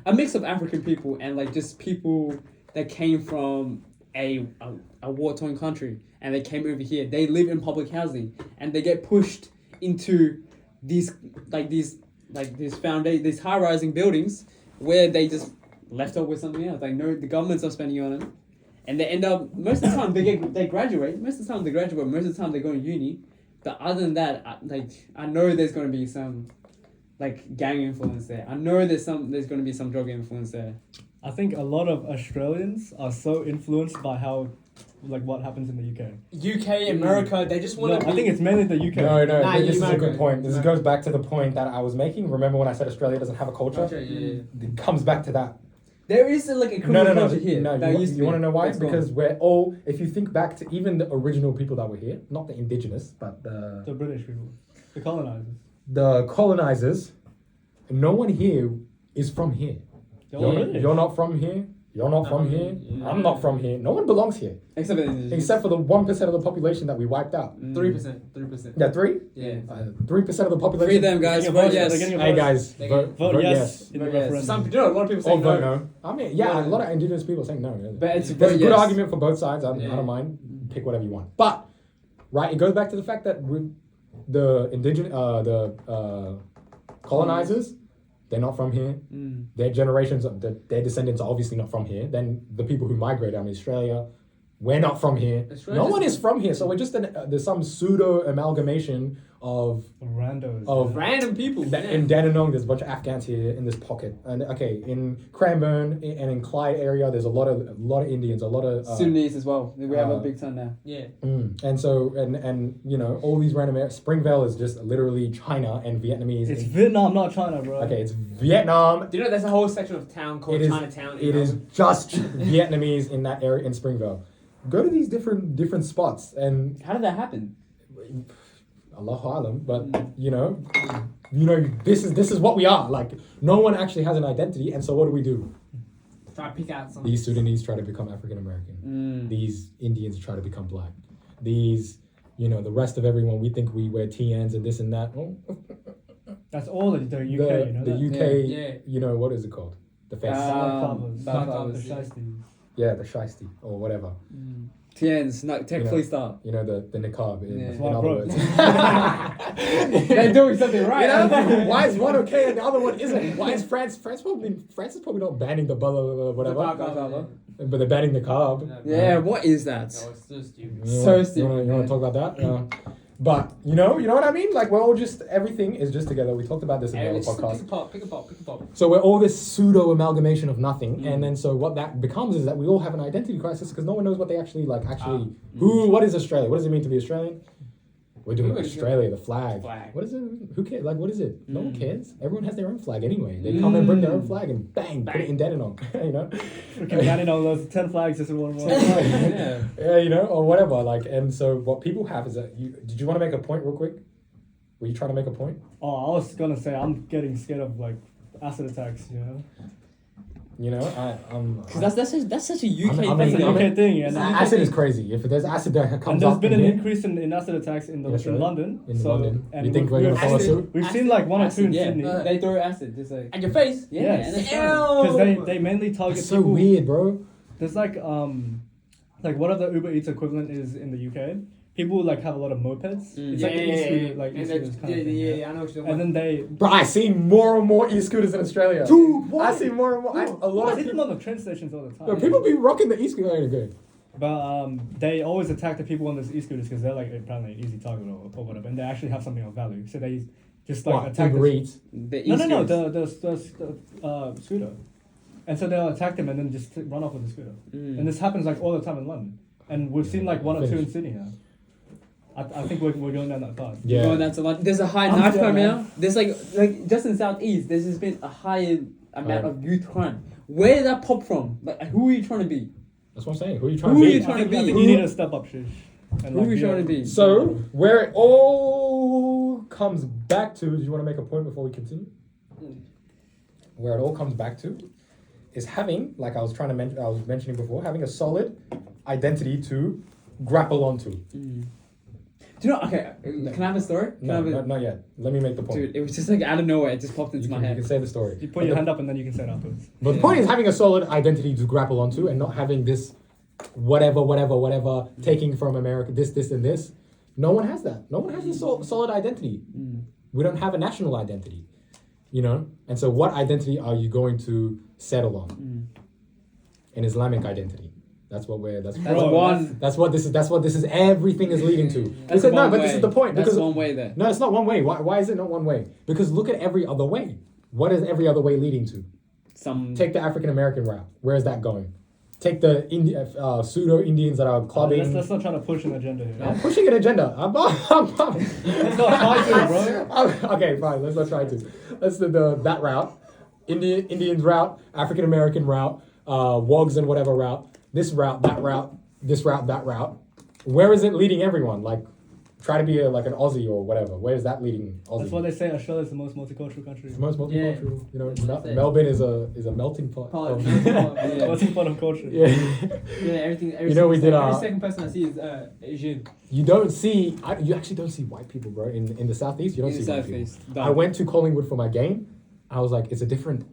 a mix of African people and like just people that came from a war-torn country and they came over here. They live in public housing and they get pushed into these high-rising buildings where they just left over with something else. Like no, the government's not spending on it. And they end up, most of the time they graduate, most of the time they go to uni. But other than that, I know there's going to be some like gang influence there. I know there's going to be some drug influence there. I think a lot of Australians are so influenced by how, like, what happens in the UK. UK, America, they just want No, to. I think it's mainly the UK. No, Nah, this is a America. good point. This goes back to the point that I was making. Remember when I said Australia doesn't have a culture? Yeah. It comes back to that. There is like a criminal culture here. No, that used to you be. want to know why? That's It's because we're all, if you think back to even the original people that were here, not the indigenous, but The British people. The colonizers. the colonizers, no one here is from here. They're all British. You're not from here. You're not from here. yeah. I'm not from here. No one belongs here. Except for the 1% of the population that we wiped out. 3%. Yeah, 3%? Yeah. 3% of the population. Free them, guys. They're Vote getting yes. votes, they're getting Hey guys, They Vote yes in the Vote yes. referendum. Some, you know, a lot of people say or vote no. no. I mean, yeah, a lot of indigenous people saying no. Yeah. But it's There's a vote good yes. argument for both sides. I Yeah. don't mind. Pick whatever you want. But right, it goes back to the fact that the indigenous, colonizers, they're not from here. Their generations, their descendants are obviously not from here. Then the people who migrated, I mean, Australia, we're not from here. Australia No just- one is from here. So we're just there's some pseudo amalgamation of Randos. Of yeah. Random people. in Dandenong, there's a bunch of Afghans here in this pocket, and okay, in Cranbourne and in Clyde area, there's a lot of Indians, a lot of Sunnis as well. We have a uh, big ton now. Yeah. and so and you know all these random areas. Springvale is just literally China and Vietnamese. It's Vietnam, not China, bro. Okay, it's Vietnam. Do you know there's a whole section of town called It is- Chinatown? It is just Vietnamese in that area in Springvale. Go to these different spots and How did that happen? Allahu Alam, but you know, this is what we are. Like no one actually has an identity, and so what do? Try to pick out some. These Sudanese try to become African American. These Indians try to become black. These, the rest of everyone, we think we wear TNs and this and that. Oh, That's all the UK, the you know the that? UK, Yeah. What is it called? The face. Backcovers. Backcovers, The yeah. shiesties. Yeah, the shiesty or whatever. TNs, not technically start. The niqab in, Yeah. in Well, other bro. words. They're doing something right. Why is one okay and the other one isn't? Why is France is probably not banning the blah, blah, blah, whatever, but they're banning the carb. Yeah, what is that? No, it's so stupid. So stupid. You want to talk about that? But you know what I mean? Like we're all just everything is just together. We talked about this in the other podcast. Pick a pop. So we're all this pseudo amalgamation of nothing, and then so what that becomes is that we all have an identity crisis because no one knows what they actually like. What is Australia? What does it mean to be Australian? We're doing Australia, the flag. What is it? Who cares? Like, what is it? No one cares. Everyone has their own flag anyway. They come and bring their own flag and bang, put it in Dandenong. Freaking banning all those 10 flags just in one more. Yeah, or whatever. Like, and so what people have is that did you want to make a point real quick? Were you trying to make a point? Oh, I was gonna say I'm getting scared of like acid attacks, Because that's such a UK I thing. mean, That's a though. UK thing, and acid is crazy. If there's acid that and comes there's up been in an here, increase in acid attacks in London. In London. And You think we're gonna follow suit? We've seen like one or two in yeah. Sydney. They throw acid. Just like And your face. yeah, Yes. and it's Because they mainly target That's so people. weird, bro. There's like whatever the Uber Eats equivalent is in the UK. People like have a lot of mopeds. It's like an e-scooter, like e-scooters kind of thing. Yeah, I know what you're talking And then they. Bro, I see more and more e-scooters in Australia. I see more and more. A lot I of see them people. on the train stations all the time. No, people be rocking the e-scooter. Good. But they always attack the people on those e-scooters because they're like apparently an easy target or whatever, and they actually have something of value. So they just like What? attack. Uber Eats. the No, e-scooters. the scooter, and so they'll attack them and then just run off with the scooter. And this happens like all the time in London, and we've seen like one or two in Sydney now. I think we're going down that path. Yeah. Going down to London. There's a high I'm knife sure, crime man. now. There's like just in Southeast. There's just been a higher amount Right. of youth crime. Where did that pop from? Like, who are you trying to be? That's what I'm saying. Who are you trying Who to are be? you trying to I be? think you need to step up, Shish. And, Who are you trying to be? So where it all comes back to, do you want to make a point before we continue? Where it all comes back to is having, like I was mentioning before, having a solid identity to grapple onto. Do you know? Okay, can I have a story? Can I No, have a, not yet. Let me make the point. dude, it was just like out of nowhere. It just popped into you my can head. say the story. You put your hand up and then you can say it afterwards. But the point is having a solid identity to grapple onto and not having this whatever, taking from America, this, and this. No one has that. No one has a solid identity. We don't have a national identity, And so what identity are you going to settle on? An Islamic identity. That's what this is. Everything is leading to. That's Because, one but way. this is the point. That's Because one way there. no, it's not one way. Why is it not one way? Because look at every other way. What is every other way leading to? Take the African American route. Where is that going? Take the pseudo Indians that are clubbing. Let's not try to push an agenda here. I'm pushing an agenda. Let's not try to, bro. Okay, fine. Let's not try to. Let's do that route. Indians route, African American route, WOGs and whatever route. This route, that route, this route, that route. Where is it leading everyone? Like, try to be like an Aussie or whatever. Where is that leading Aussie? That's why they say Australia is the most multicultural country. It's the most multicultural. That's it. Melbourne is a melting pot. Yeah. Melting pot of culture. Yeah. everything. You know, we did Every second person I see is Asian. You don't see. You actually don't see white people, bro. In the southeast, you don't In the see white people. Southeast, I went to Collingwood for my game. I was like, it's different.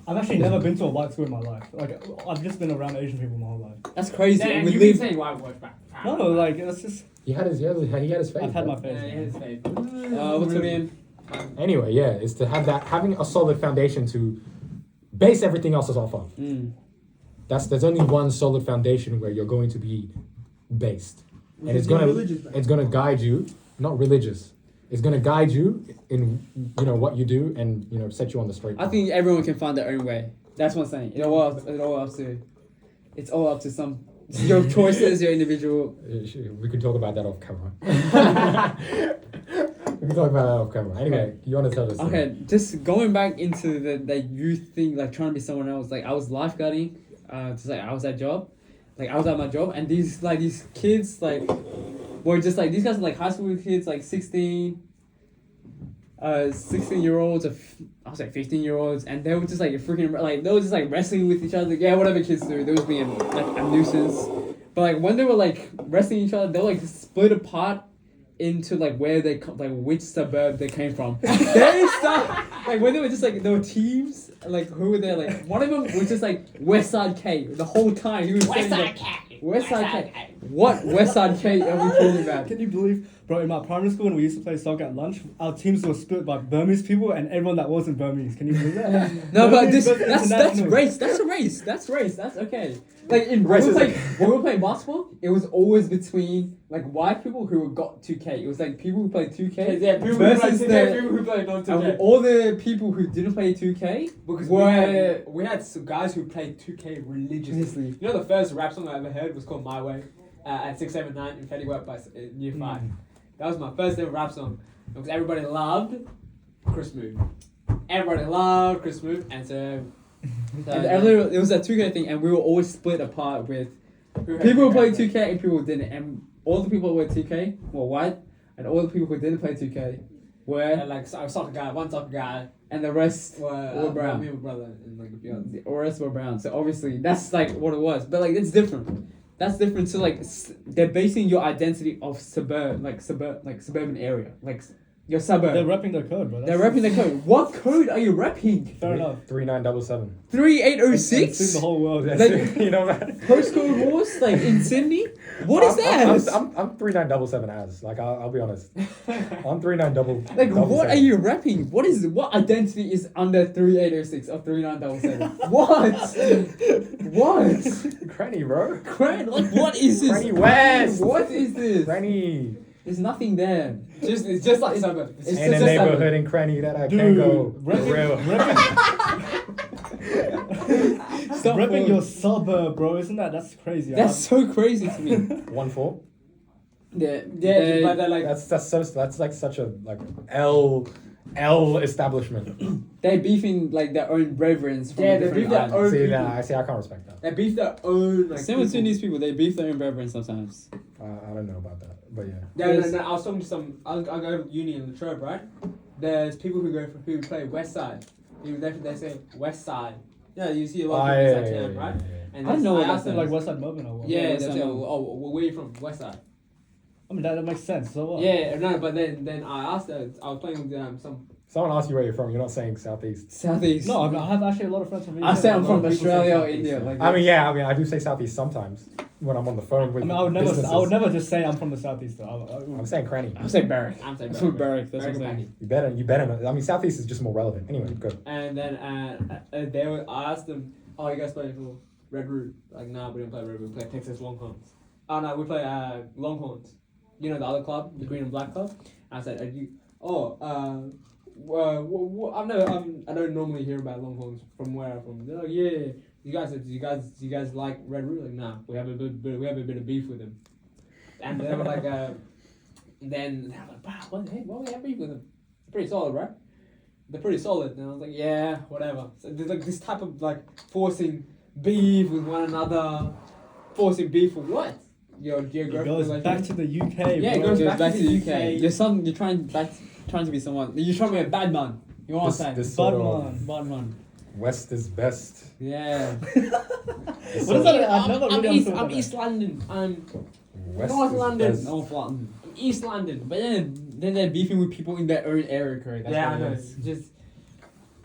I've actually never been to a white school in my life. Like, I've just been around Asian people my whole life. That's crazy. Yeah, We you live. can say white boys back. No, like, it's just. He had his face. I've had bro. my face. Yeah, his face. What's her name? Anyway, yeah, it's to have having a solid foundation to base everything else off of. There's only one solid foundation where you're going to be based, and it's gonna guide you. Not religious. is gonna guide you in what you do and set you on the straight I path. think everyone can find their own way. That's what I'm saying. It's all up to some your choices, your individual. We can talk about that off camera. We can talk about that off camera. Anyway, you want to tell us? Okay, just going back into the youth thing, like trying to be someone else. Like I was lifeguarding, just like I was at my job, and these kids were just like these guys are like high school kids, like 16-year-olds, I was like 15-year-olds, and they were just like freaking they were just like wrestling with each other. Yeah, whatever kids do, they was being like a nuisance. But like when they were like wrestling each other, they were like split apart into like where they which suburb they came from. They start like when they were just like there were teams like who were there, like one of them was just like West Side K the whole time. He was saying like West Side K. What West Side K are we talking about? Can you believe, bro, in my primary school when we used to play soccer at lunch, our teams were split by Burmese people and everyone that wasn't Burmese. Can you believe that? No, but Burmese that's international. race. That's a race. That's race. That's okay. Like when we were playing basketball, it was always between like white people who got 2K. It was like people who played 2K. Yeah, people who versus played 2K, people who played non 2K. and all the people who didn't play 2K Because were we had some guys who played 2K religiously. Honestly. You know the first rap song I ever heard was called My Way at 679 in Fetty Wap by Year 5. That was my first ever rap song because everybody loved Chris Move. Everybody loved Chris Move, and so it was a 2K thing, and we were always split apart with people who played 2K and people who didn't. And all the people who were 2K were white, and all the people who didn't play 2K were like one soccer guy, and the rest were brown. Me and my brother, and like a few others. The rest were brown. So obviously that's like what it was. But like it's different. That's different. So like they're basing your identity of suburban area, like your suburb. They're repping their code, bro. They're repping the code. What code are you repping? Fair enough. 3977. 3806. It's in the whole world. That's Like- it, man. Postcode wars like in Sydney. What is that? I'm 3977 as. Like I'll be honest. I'm 3977. Like what are you repping? What identity is under 3806 or 3977? What? Granny, bro. Like what is this? Granny West. What is this? Granny. There's nothing there. It's just like suburb. It's In just a a neighborhood suburb. in Cranny that I Dude, can't go for repping- real. Stop Repping for- your suburb, bro. Isn't that's crazy? That's so crazy to me. 1-4. Yeah, But they're like That's like such a L establishment. they're beefing like their own brethren from Yeah, they different beef their islands. own- See, people. I can't respect that. they beef their own like. Same with people. Sudanese people, they beef their own brethren sometimes. I don't know about that, but yeah. No. I was talking to some. I go to uni in Latrobe, right? There's people who play West Side. They say West Side. Yeah, you see a lot of people in that town, right? And I don't know what asked that them like Westside Melbourne or what? Yeah, West they Side say, Melbourne. oh, where are you from? West Side. I mean that makes sense. So what? Yeah, no, but then I asked her. I was playing with some. Someone asked you where you're from. You're not saying Southeast. Southeast. No, I have actually a lot of friends from. I say I'm a lot from of people say Australia or Southeast, India. yeah. Like I mean, I do say Southeast sometimes when I'm on the phone with. I mean, I would businesses. never just say I'm from the southeast though. I'm saying Cranny. I'm saying Barrack. I'm saying I'm from Barrack. That's what I'm Barrack saying. You better know. I mean, Southeast is just more relevant. Anyway, good. And then I asked them, oh, you guys play for Red Root? Like, nah, we don't play Red Root. We play Texas Longhorns. Oh, no, we play Longhorns. You know the other club, the Green and Black club? I said, I don't normally hear about Longhorns from where I'm from. They're like, yeah. You guys like Red Root? Like, nah, we have a bit of beef with them. And they were like, then I was like, wow, what the heck? Why we have beef with them? They're pretty solid, right? They're pretty solid. And I was like, yeah, whatever. So there's like this type of like forcing beef with one another, forcing beef for what? Your It geographical goes relation. back to the UK. Yeah, it bro. goes Goes back to the UK. UK. You're trying to be someone. You're trying to be a bad man. You know what I'm saying? This sort of Bad Bad man. West is best. Yeah. What is that? I've never really understood I'm that. East London. I'm West North is London. best. No flatten. East London. But then they're beefing with people in their own area code. That's Yeah, what I know. it It's is. just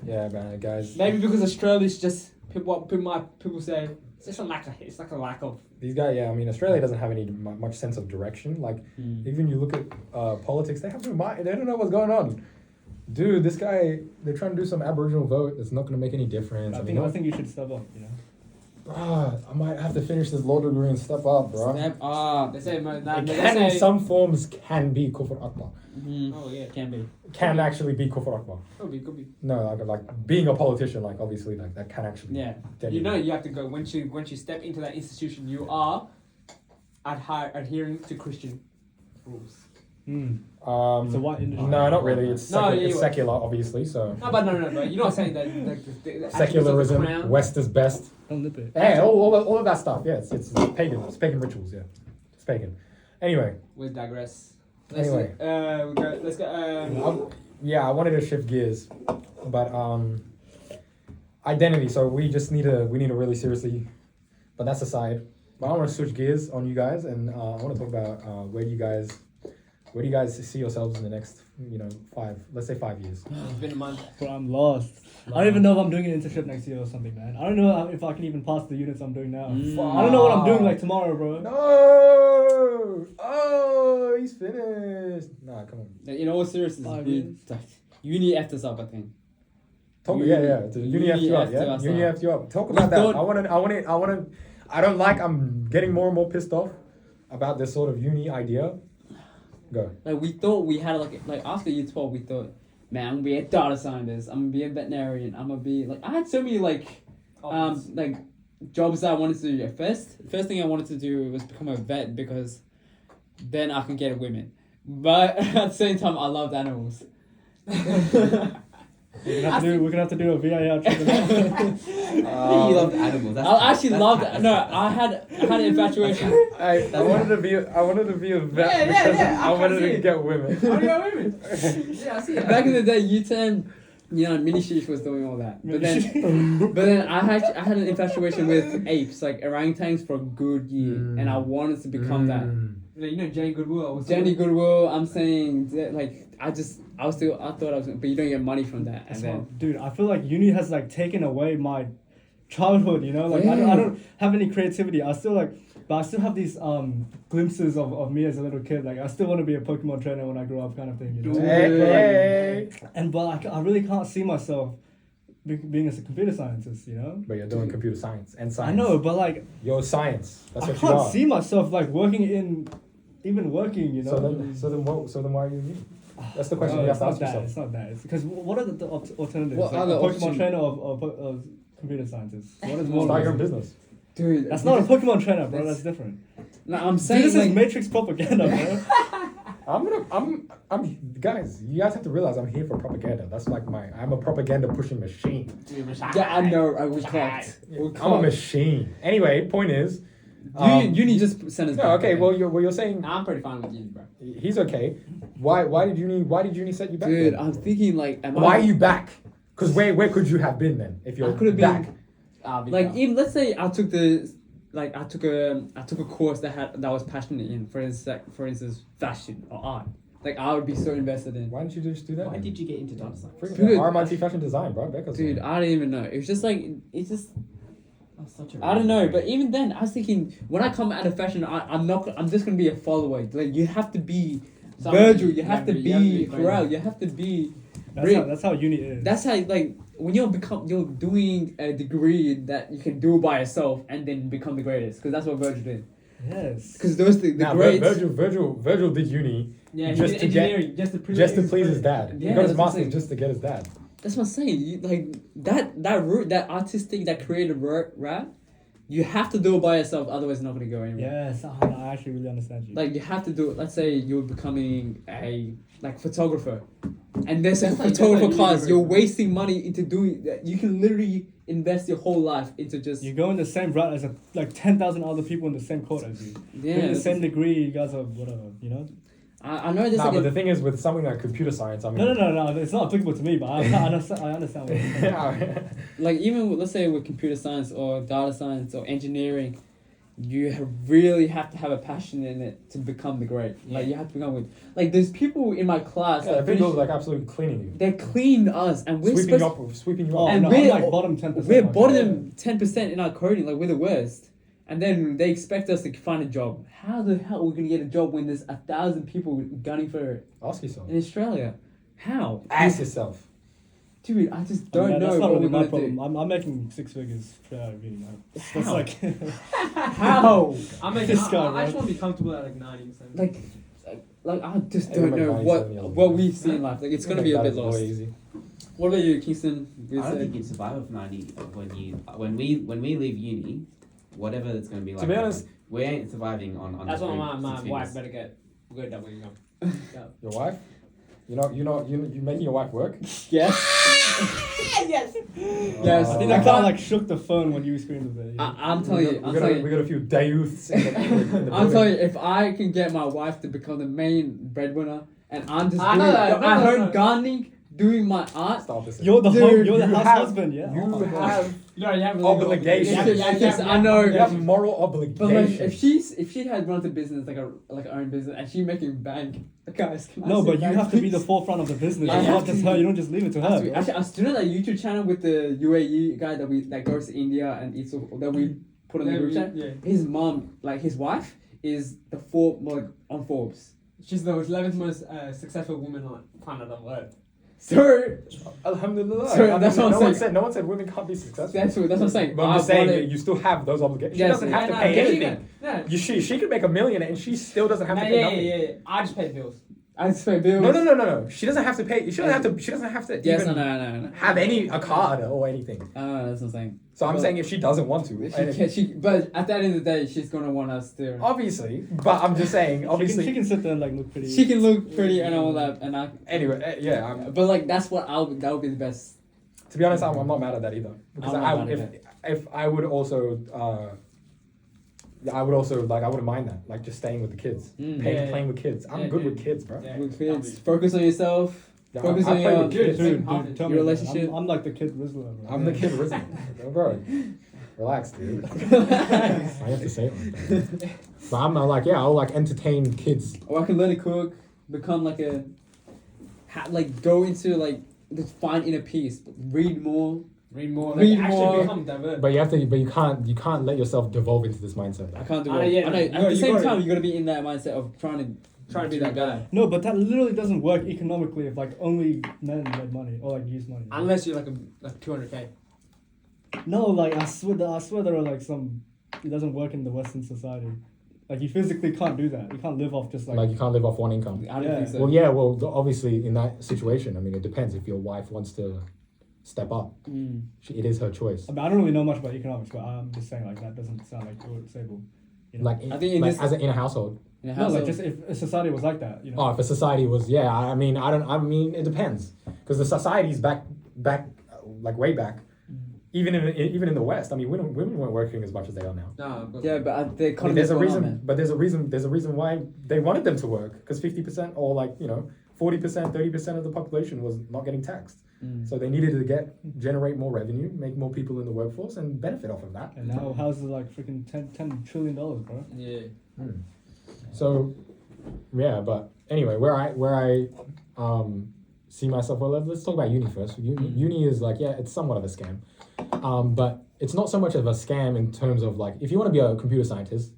Yeah, man, guys. maybe because Australia's just people say it's just a lack of. These guys, yeah, I mean, Australia doesn't have any much sense of direction. Like, even you look at politics, they have no mind. They don't know what's going on. Dude, this guy, they're trying to do some Aboriginal vote. It's not going to make any difference. I mean, think you should step up. You know. I might have to finish this law degree and step up, bro. Step up. They say, It can, in some forms, can be kufr akbar. Oh yeah, Can be. Can actually be kufr akbar. could be. No, like being a politician, like obviously, like that can actually. Yeah. You know, you have to go once you step into that institution. You are adhering to Christian rules. It's a white industry. No, not really. It's, No, secular, yeah, it's you- secular, obviously. So No, but you're not saying that like the attributes of the secularism, crown- West is best. Don't lip it. Hey, all of that stuff. Yeah, it's pagan. It's pagan rituals. Yeah, it's pagan. Anyway, We digress. Anyway. Let's go. I wanted to shift gears, but identity. So we need to really seriously, but that's aside. But I want to switch gears on you guys, and I want to talk about where do you guys see yourselves in the next 5 years. It's been a month. Bro, I'm lost. I don't even know if I'm doing an internship next year or something, man. I don't know if I can even pass the units I'm doing now. I don't know what I'm doing like tomorrow, bro. No! Oh, he's finished. Nah, come on. In all seriousness, 5 we, years. uni effed us up, I think. Yeah. Uni F'd you up, Uni yeah. F'd us Uni up. F'd you up. Talk We about that. thought- I'm getting more and more pissed off about this sort of uni idea. Go. Like we thought we had like after year 12 we thought, man, I'm gonna be a data scientist, I'm gonna be a veterinarian, I'm gonna be like I had so many like jobs that I wanted to do. First thing I wanted to do was become a vet because then I can get women. But at the same time I loved animals. We're gonna have to do a VIR trip. You love animals. That's I actually that's loved that's no, I had an infatuation. I wanted to be a vet because I wanted to get women. Oh, yeah, women. Yeah, I see that. Back in the day, U10, Mini Sheesh was doing all that. But then I had an infatuation with apes, like orangutans for a good year, and I wanted to become that. You know Jane Goodwill. Jenny Goodwill, I'm saying that, like I thought I was, but you don't get money from that. And then Dude, I feel like uni has like taken away my childhood, like Yeah. I don't have any creativity. I still have these glimpses of me as a little kid. Like I still want to be a Pokemon trainer when I grow up, kind of thing. Hey. But I really can't see myself being a computer scientist. But you're doing computer science and science. I know, but like You're science. That's I what you can't are. see myself like working. So then why are you uni? That's the question No, you have it's to not ask that. yourself. It's not that. It's because what are the alternatives? What Like other a Pokemon options? trainer of computer scientists. What is more? Start your own business. dude, That's not a Pokemon trainer, bro. That's different. No, I'm See, saying this like, is Matrix propaganda, bro. I'm guys, you guys have to realize I'm here for propaganda. That's like I'm a propaganda pushing machine. yeah, I know. We clocked. I'm a machine. Anyway, point is, Uni just sent us. no, back, okay. Well, you're saying Nah, I'm pretty fine with uni, bro. he's okay. Why did uni set you back? dude, then? I'm thinking like, Why are you back? Because where could you have been then if you're I could have back? been I'll be like down. even let's say I took a course that I was passionate in, for instance, fashion or art. Like I would be so invested in. Why didn't you just do that? Why did you get into data science? Freaking Dude, RMIT fashion design, bro? Becca's Dude, one. I don't even know. It was just like That's such a I don't know. But even then, I was thinking when I come out of fashion, I'm just gonna be a follower. Like you have to be Something. Virgil. You have to You have to be be crazy. Pharrell. You have to be. That's how uni is. That's how like when you're doing a degree that you can do by yourself and then become the greatest. Because that's what Virgil did. yes. Because those the Nah, greats. Virgil did uni Yeah, he just did to get- engineering, just to please his dad. Yeah, he got his that's what I'm masters saying. just to get his dad. That's what I'm saying. You, like that route, that artistic, that creative rap, you have to do it by yourself. Otherwise, it's not gonna go anywhere. Yes, I actually really understand you. Like you have to do it. Let's say you're becoming a photographer, and there's a That's like- photographer that's like class. university. You're wasting money into doing that. You can literally invest your whole life into just You go in the same route as 10,000 other people in the same court as you. yeah. In the that's- same degree, you guys are whatever. I know there's Nah, like but the thing is with something like computer science, I mean, No. It's not applicable to me, but I understand what you're saying. like even let's say with computer science or data science or engineering, you really have to have a passion in it to become the great. Like you have to become with like there's people in my class yeah, that Virgil's finish, like absolutely cleaning you, they clean us and we're sweeping supposed you Oh, up. And no, we're- I'm like bottom 10%. we're like, bottom 10% in our coding, like we're the worst. And then they expect us to find a job. How the hell are we gonna get a job when there's 1,000 people gunning for it Ask yourself. in Australia? How? Ask yourself. Dude, I just don't know That's not what really we're my gonna problem. do. I'm making 6 figures straight out of uni now. That's How? like How? I'm making. This guy, I just bro. want to be comfortable at like 90%. Like I just I don't don't know make what 90 what we see in life. Like it's gonna be a bit That is lost. way easy. What about you, Kingston? I don't think you'd survive with 90 when we leave uni, whatever it's gonna be like. To be honest, we ain't surviving on. That's the why three, my six wife figures. better get good double income. your wife. You making your wife work? Yes. Yes. Yes. I think I I kind of can't- like shook the phone when you screamed a bit. I'm telling you. I'm telling We you. got a few dayouths in the I'm building. telling you. If I can get my wife to become the main breadwinner, and I'm just I doing know that, at no, home no. gardening, doing my art. Stop this. You're the Dude, you're the you house have- husband, yeah. You Oh my God. have No, you have Obligation. Yes, I know. you have moral But like, obligation. if she had run the business like her own business and she making bank, guys. Can I No, say but you bank, have to be the please? forefront of the business. Yeah, It's you not have just to her. be- You don't just leave it to her. Actually, bro. I was doing that YouTube channel with the UAE guy that goes to India and eats that we put on the group chat. Yeah. His mom, like his wife, is the on Forbes. She's the 11th most successful woman on planet Earth. So Alhamdulillah. So that's what I'm saying. No one said women can't be successful. that's what I'm saying. But I'm just I saying wanna- that you still have those obligations. She Yes, doesn't have to no, pay yeah, anything. No. She could make $1 million and she still doesn't have to pay nothing. Yeah. I just pay the bills. I just pay bills. No. She doesn't have to pay. She doesn't have to Yes, even no. have a card or anything. That's what I'm saying. So I'm Well, saying if she doesn't want to, and But at the end of the day, she's gonna want us to. obviously. But I'm just saying, obviously. she can sit there and like look pretty. She can look pretty and all that, and I. Anyway, yeah. But like that's what that would be the best. To be honest, I'm not mad at that either. Because I'm not mad at if I would also, I wouldn't mind that. Like just staying with the kids, Yeah. playing with kids. I'm Yeah, good yeah. with kids, bro. Yeah. With kids, focus on yourself. Yeah, Focus I on play your with kids. Dude, Your tell me, man. relationship. I'm like the kid Rizzler, bro. I'm the kid risen. Bro, relax, dude. I have to say it like that. But I'm like, I'll like entertain kids. Or I can learn to cook, become like go into like just find inner peace, read more. Read more. Read Like, more. actually become diverse. But you can't let yourself devolve into this mindset. I can't do I it. know, yeah, I know. you At gotta- the you same gotta- time, you gotta be in that mindset of trying to be that guy. No, but that literally doesn't work economically if like only men make money or like use money. Unless you're like 200K. No, like I swear there are like it doesn't work in the Western society. Like you physically can't do that. You can't live off just Like you can't live off one income. I don't Yeah. think so. Well, obviously in that situation, I mean, it depends. If your wife wants to step up, it is her choice. I mean, I don't really know much about economics, but I'm just saying like that doesn't sound like stable. You know? Like, I think in like this- in a household. In a no, like household- just if a society was like that, you know. Oh, if a society was, I mean, it depends, because the society's back, like way back, even in the West. I mean, women weren't working as much as they are now. No. Yeah, but the I mean, economy. there's a reason, but there's a reason why they wanted them to work, because 50% or 40%, 30% of the population was not getting taxed. So they needed to generate more revenue, make more people in the workforce, and benefit off of that. And now houses are like freaking $10 trillion, bro. Yeah. So, yeah, but anyway, where I see myself, well, let's talk about uni first. Uni is like, it's somewhat of a scam, but it's not so much of a scam in terms of like, if you want to be a computer scientist,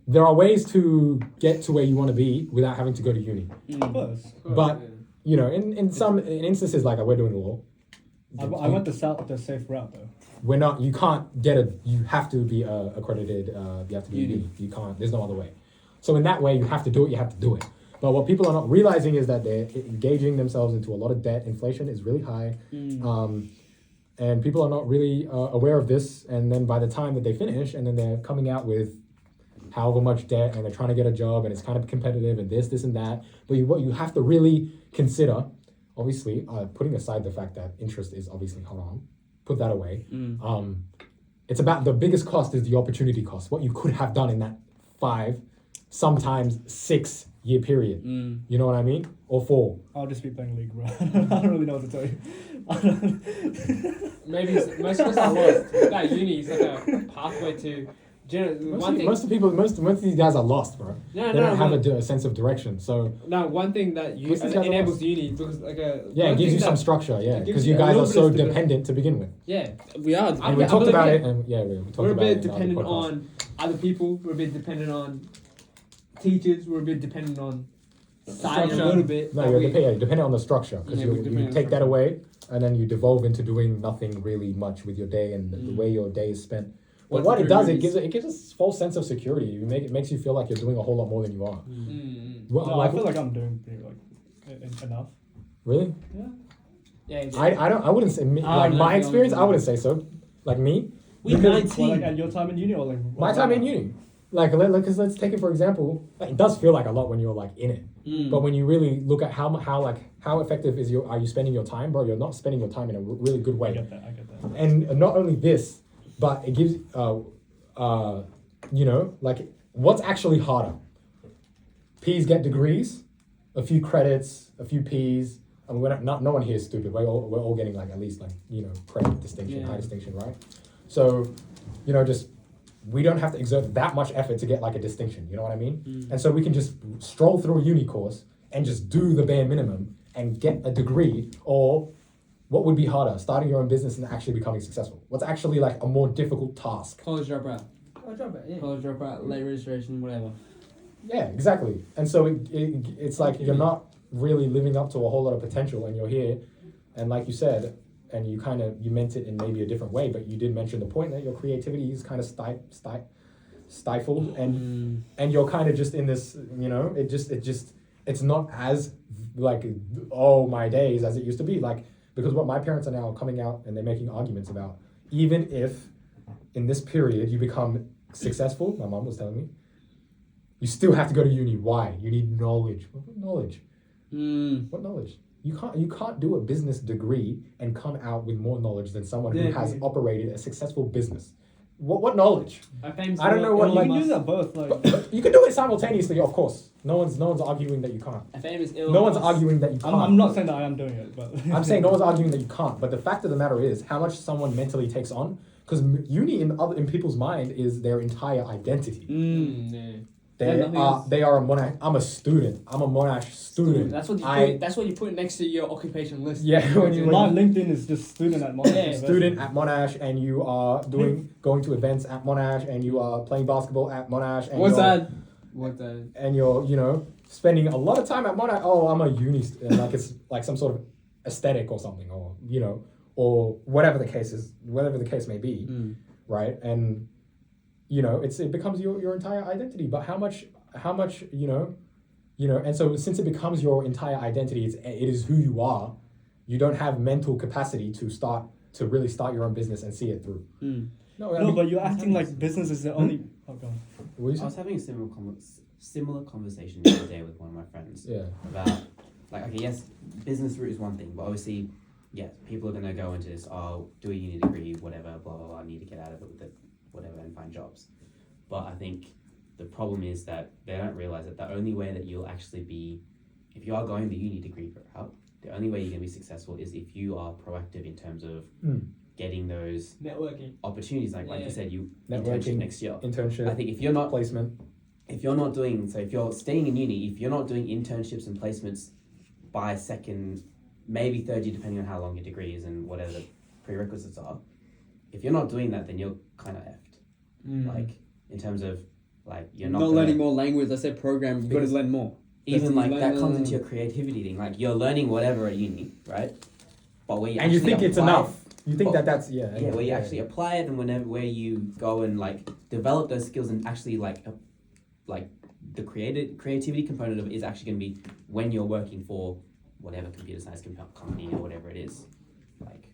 there are ways to get to where you want to be without having to go to uni. Of course. But in some instances, like we're doing law, I went the safe route though. we're not. You can't get you have to be accredited. You have to be uni. You can't. There's no other way. So in that way, you have to do it. You have to do it. But what people are not realizing is that they're engaging themselves into a lot of debt. Inflation is really high, and people are not really aware of this. And then by the time that they finish, and then they're coming out with however much debt, and they're trying to get a job, and it's kind of competitive, and this, and that. But what you have to really consider, obviously, putting aside the fact that interest is obviously haram, put that away. It's about the biggest cost is the opportunity cost. What you could have done in that 5, sometimes 6 year period. You know what I mean? Or 4. I'll just be playing League, bro. I don't really know what to tell you. Maybe most of us are lost. That uni is like a pathway to. Most of these guys are lost, bro. No, They don't have but- a sense of direction. So No, one thing that Most of these guys are enables lost. uni because like a yeah, it one gives you thing some that- structure. Yeah, it gives because you you a guys are little so bit of dependent to begin with. Yeah, We are. And we I talked believe about it. it, and we talked we're a about it bit in the other dependent podcast. on other people. We're a bit dependent on teachers. We're a bit dependent on side a Structure. little bit. No, that you're we- depending on the structure because Yeah, we you depend on take that structure. away and then you devolve into doing nothing really much with your day and the way your day is spent. But what it does, it gives a false sense of security. It makes you feel like you're doing a whole lot more than you are. Well, No, I feel like I'm doing pretty, enough. really? Yeah, I wouldn't say me, I like don't my know. experience. I wouldn't say so. Like me, We because- Well, 19. like at your time in uni or like my time in uni. Like, because let's take it for example. Like, it does feel like a lot when you're like in it, but when you really look at how effective are you spending your time, bro? You're not spending your time in a really good I way. get that. And not only this, but it gives like what's actually harder. P's get degrees, a few credits, a few P's. I mean, no one here is stupid. We're all getting like at least like credit distinction, Yeah. high distinction, right? So, just we don't have to exert that much effort to get like a distinction. You know what I mean? And so we can just stroll through a uni course and just do the bare minimum and get a degree. Or what would be harder, starting your own business and actually becoming successful? What's actually like a more difficult task? College dropout. yeah. College dropout, late registration, whatever. Yeah, exactly. And so it's like you're not really living up to a whole lot of potential, and you're here, and like you said, and you meant it in maybe a different way, but you did mention the point that your creativity is kind of stifled, and you're kind of just in this, it's not as like my days as it used to be, like, because what my parents are now coming out and they're making arguments about, even if in this period you become successful, my mom was telling me, you still have to go to uni. Why? You need knowledge. What knowledge? What knowledge? You can't do a business degree and come out with more knowledge than someone who has operated a successful business. What knowledge? I don't know what You like. can do that both. Like, But you can do it simultaneously, of course. No one's arguing that you can't. A famous No one's arguing that you can't. I'm not saying that I am doing it, but I'm saying no one's arguing that you can't. But the fact of the matter is how much someone mentally takes on, because uni in people's mind is their entire identity. Yeah. They are a Monash. I'm a student. I'm a Monash student. That's what you put. That's what you put next to your occupation list. Yeah, when you my LinkedIn is just student at Monash. Yeah. student at Monash, and you are going to events at Monash, and you are playing basketball at Monash. And What's you're- that? What the? And you're spending a lot of time at Monash. Oh, I'm a uni student. Like it's like some sort of aesthetic or something, or whatever the case may be, right? And it becomes your entire identity. But how much and so since it becomes your entire identity, it is who you are. You don't have mental capacity to really start your own business and see it through. No, but you're acting like business is the only. Oh, God. What do you I say? was having a similar conversation the other day with one of my friends Yeah. about like, okay, yes, business route is one thing, but obviously, yes, people are gonna go into this, do a uni degree, whatever, blah blah blah, need to get out of it with it, whatever, and find jobs. But I think the problem is that they don't realize that the only way that you'll actually be, if you are going the uni degree route, the only way you're gonna be successful is if you are proactive in terms of getting those Networking. opportunities. Like you said, you Networking, internship next year. internship. I think if you're not placement. if you're not doing, so if you're staying in uni, if you're not doing internships and placements by second, maybe third year, depending on how long your degree is and whatever the prerequisites are, if you're not doing that, then you're kind of effed. Like, in terms of, like, you're not learning more language. Let's say program. You got to Because learn more. even like that comes into your. your creativity thing. Like, you're learning whatever at uni, right? But where you And you actually think it's apply enough. You think Well, that's where you actually apply it, and where you go and like develop those skills and actually like the creativity component of it is actually going to be when you're working for whatever computer science company or whatever it is. Like,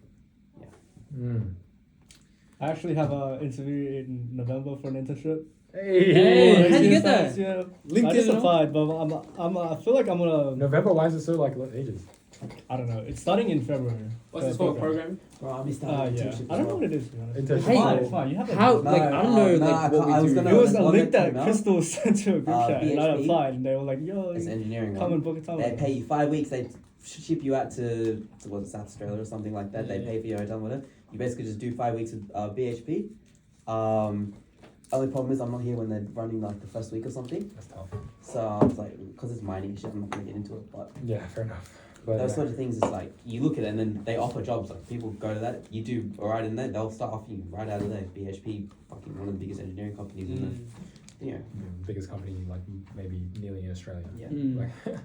I actually have an interview in November for an internship. Hey, how'd you get Science, that? Yeah. LinkedIn I just and all? applied, but I feel like I'm gonna. November, why is it so like ages? I don't know. It's starting in February. What's this for? Program? bro, I'll be starting Yeah. internship I don't know what it is. To be honest. Internship. It's Hey, fine. It's fine. You have How? a. Like I don't know. Like what I we was do. gonna- It was there's a one link that came that out. Crystal sent to a group chat, and I BHP. applied, and they were like, "Yo, It's engineering come one. and book a time." They pay you 5 weeks. They ship you out to South Australia or something like that. They pay for your hotel, whatever. You basically just do 5 weeks of BHP. Only problem is I'm not here when they're running like the first week or something. That's tough. So I was like, because it's mining shit, I'm not gonna get into it. But Yeah, fair enough. But those sort of things is like you look at it and then they offer jobs. Like people go to that, you do alright in there, they'll start offering you right out of there. BHP, fucking one of the biggest engineering companies in Yeah. the biggest company like maybe nearly in Australia. Yeah. Like,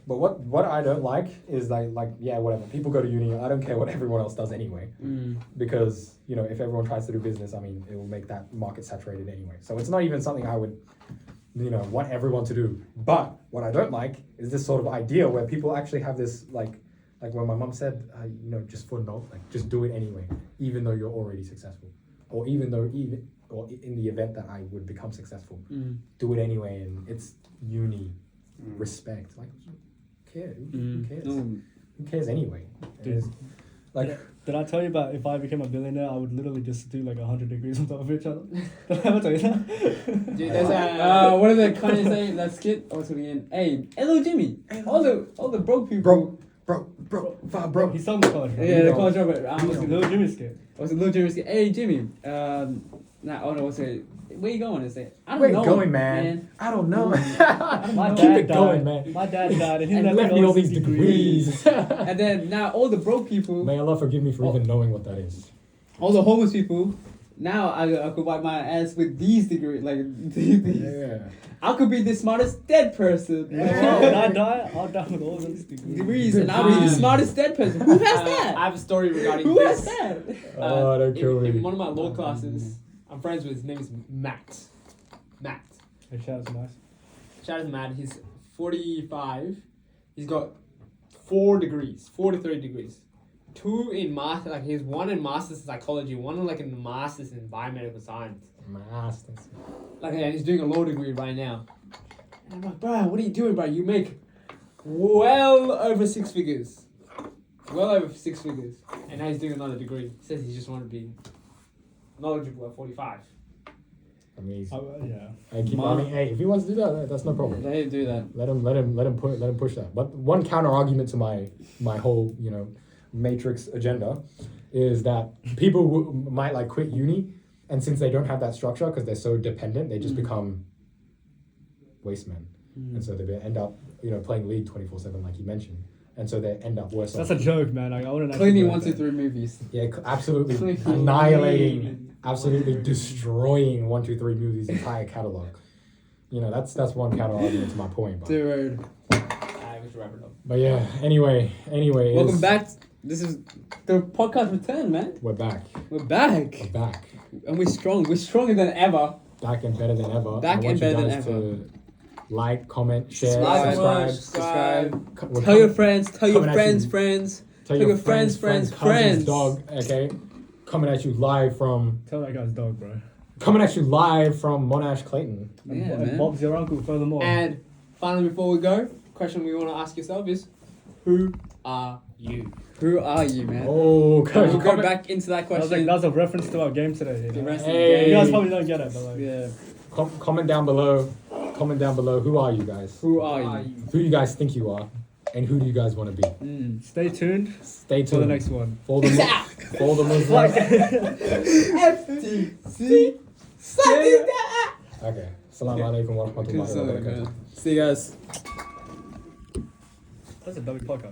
but what I don't like is like yeah, whatever, people go to uni, I don't care what everyone else does anyway, because you know, if everyone tries to do business, I mean, it will make that market saturated anyway, so it's not even something I would, you know, want everyone to do. But what I don't like is this sort of idea where people actually have this like when my mum said, you know, just for no, like just do it anyway, even though you're already successful, or in the event that I would become successful, do it anyway, and it's uni, respect, like who cares? Who cares? Who cares anyway? Dude. Like, Did I tell you about if I became a billionaire, I would literally just do like 100 degrees on top of each other? Did I ever tell you that? Dude, there's a. What did the Kanye say in that skit? Oh, so again, hey, hello Jimmy. All the broke people. bro. He's on the college. Right? Yeah, the college dropout. I was Little Jimmy skit. Little Jimmy skit. Hey Jimmy. What's it? Where you going? Is it? I don't Where you know, going, man? I don't know. My Keep dad it going, died. man. My dad died, and he And left me all these degrees. And then now all the broke people, May Allah forgive me for even knowing what that is. all the homeless people. Now I could wipe my ass with these degrees, like these. Yeah. I could be the smartest dead person. Well, when I die, I'll die with all those Degrees, and I'll be the smartest dead person. Who has that? I have a story regarding Who this. has that? Oh, don't kill me. In one of my law classes, I'm friends with. His name is Matt. Hey, shout out to Max. Shout out to Matt. He's 45. He's got 4 degrees, 4 to 3 degrees. 2 in master, like he's 1 in master's in psychology, 1 like in the master's in biomedical science. Masters. Like, and he's doing a law degree right now. And I'm like, bro, what are you doing, bro? You make well over 6 figures. Well over 6 figures. And now he's doing another degree. He says he just wanted to be knowledgeable at 45. Amazing. Yeah. I mean, hey, if he wants to do that, that's no problem. They do that. Let him push that. But one counter argument to my whole, you know, matrix agenda is that people who might like quit uni, and since they don't have that structure because they're so dependent, they just become waste men, and so they end up, you know, playing League 24/7 like you mentioned, and so they end up worse off. That's a joke, man. Like, I wouldn't. Cleaning 1, 2, 3 movies. Yeah, absolutely Clean. annihilating, absolutely destroying 1, 2, 3 movies' entire catalog. You know, that's one counter argument to my point. But, Dude. We should wrap it up. but yeah, anyway. Welcome back. This is the podcast return, man. We're back. We're back. We're back. And we're strong. We're stronger than ever. Back and better than ever. Back I want and better you than guys ever. to like, comment, share, Subscribe. We're Tell your coming- friends. Tell your coming at friends. you. Friends. Tell your your friends, friends, friends. dog. Okay, coming at you live from Tell that guy's dog, bro. Monash Clayton. Yeah, And man. Bob's your uncle, furthermore. And finally, before we go, question we want to ask yourself is, who are you? Who are you, man? Oh, We'll coach, go back into that that was question. like, that's a reference to our game today. You The know? rest Hey. of the You guys game. probably don't get it, but like, Yeah. comment down below. Comment down below. Who are you guys? Who are you? Who do you guys think you are? And who do you guys want to be? stay tuned Stay tuned for the next one. For the Muslims. FTC. Okay. Assalamu alaikum wa rahmatullahi wa barakatuh. See you guys. That's a W podcast.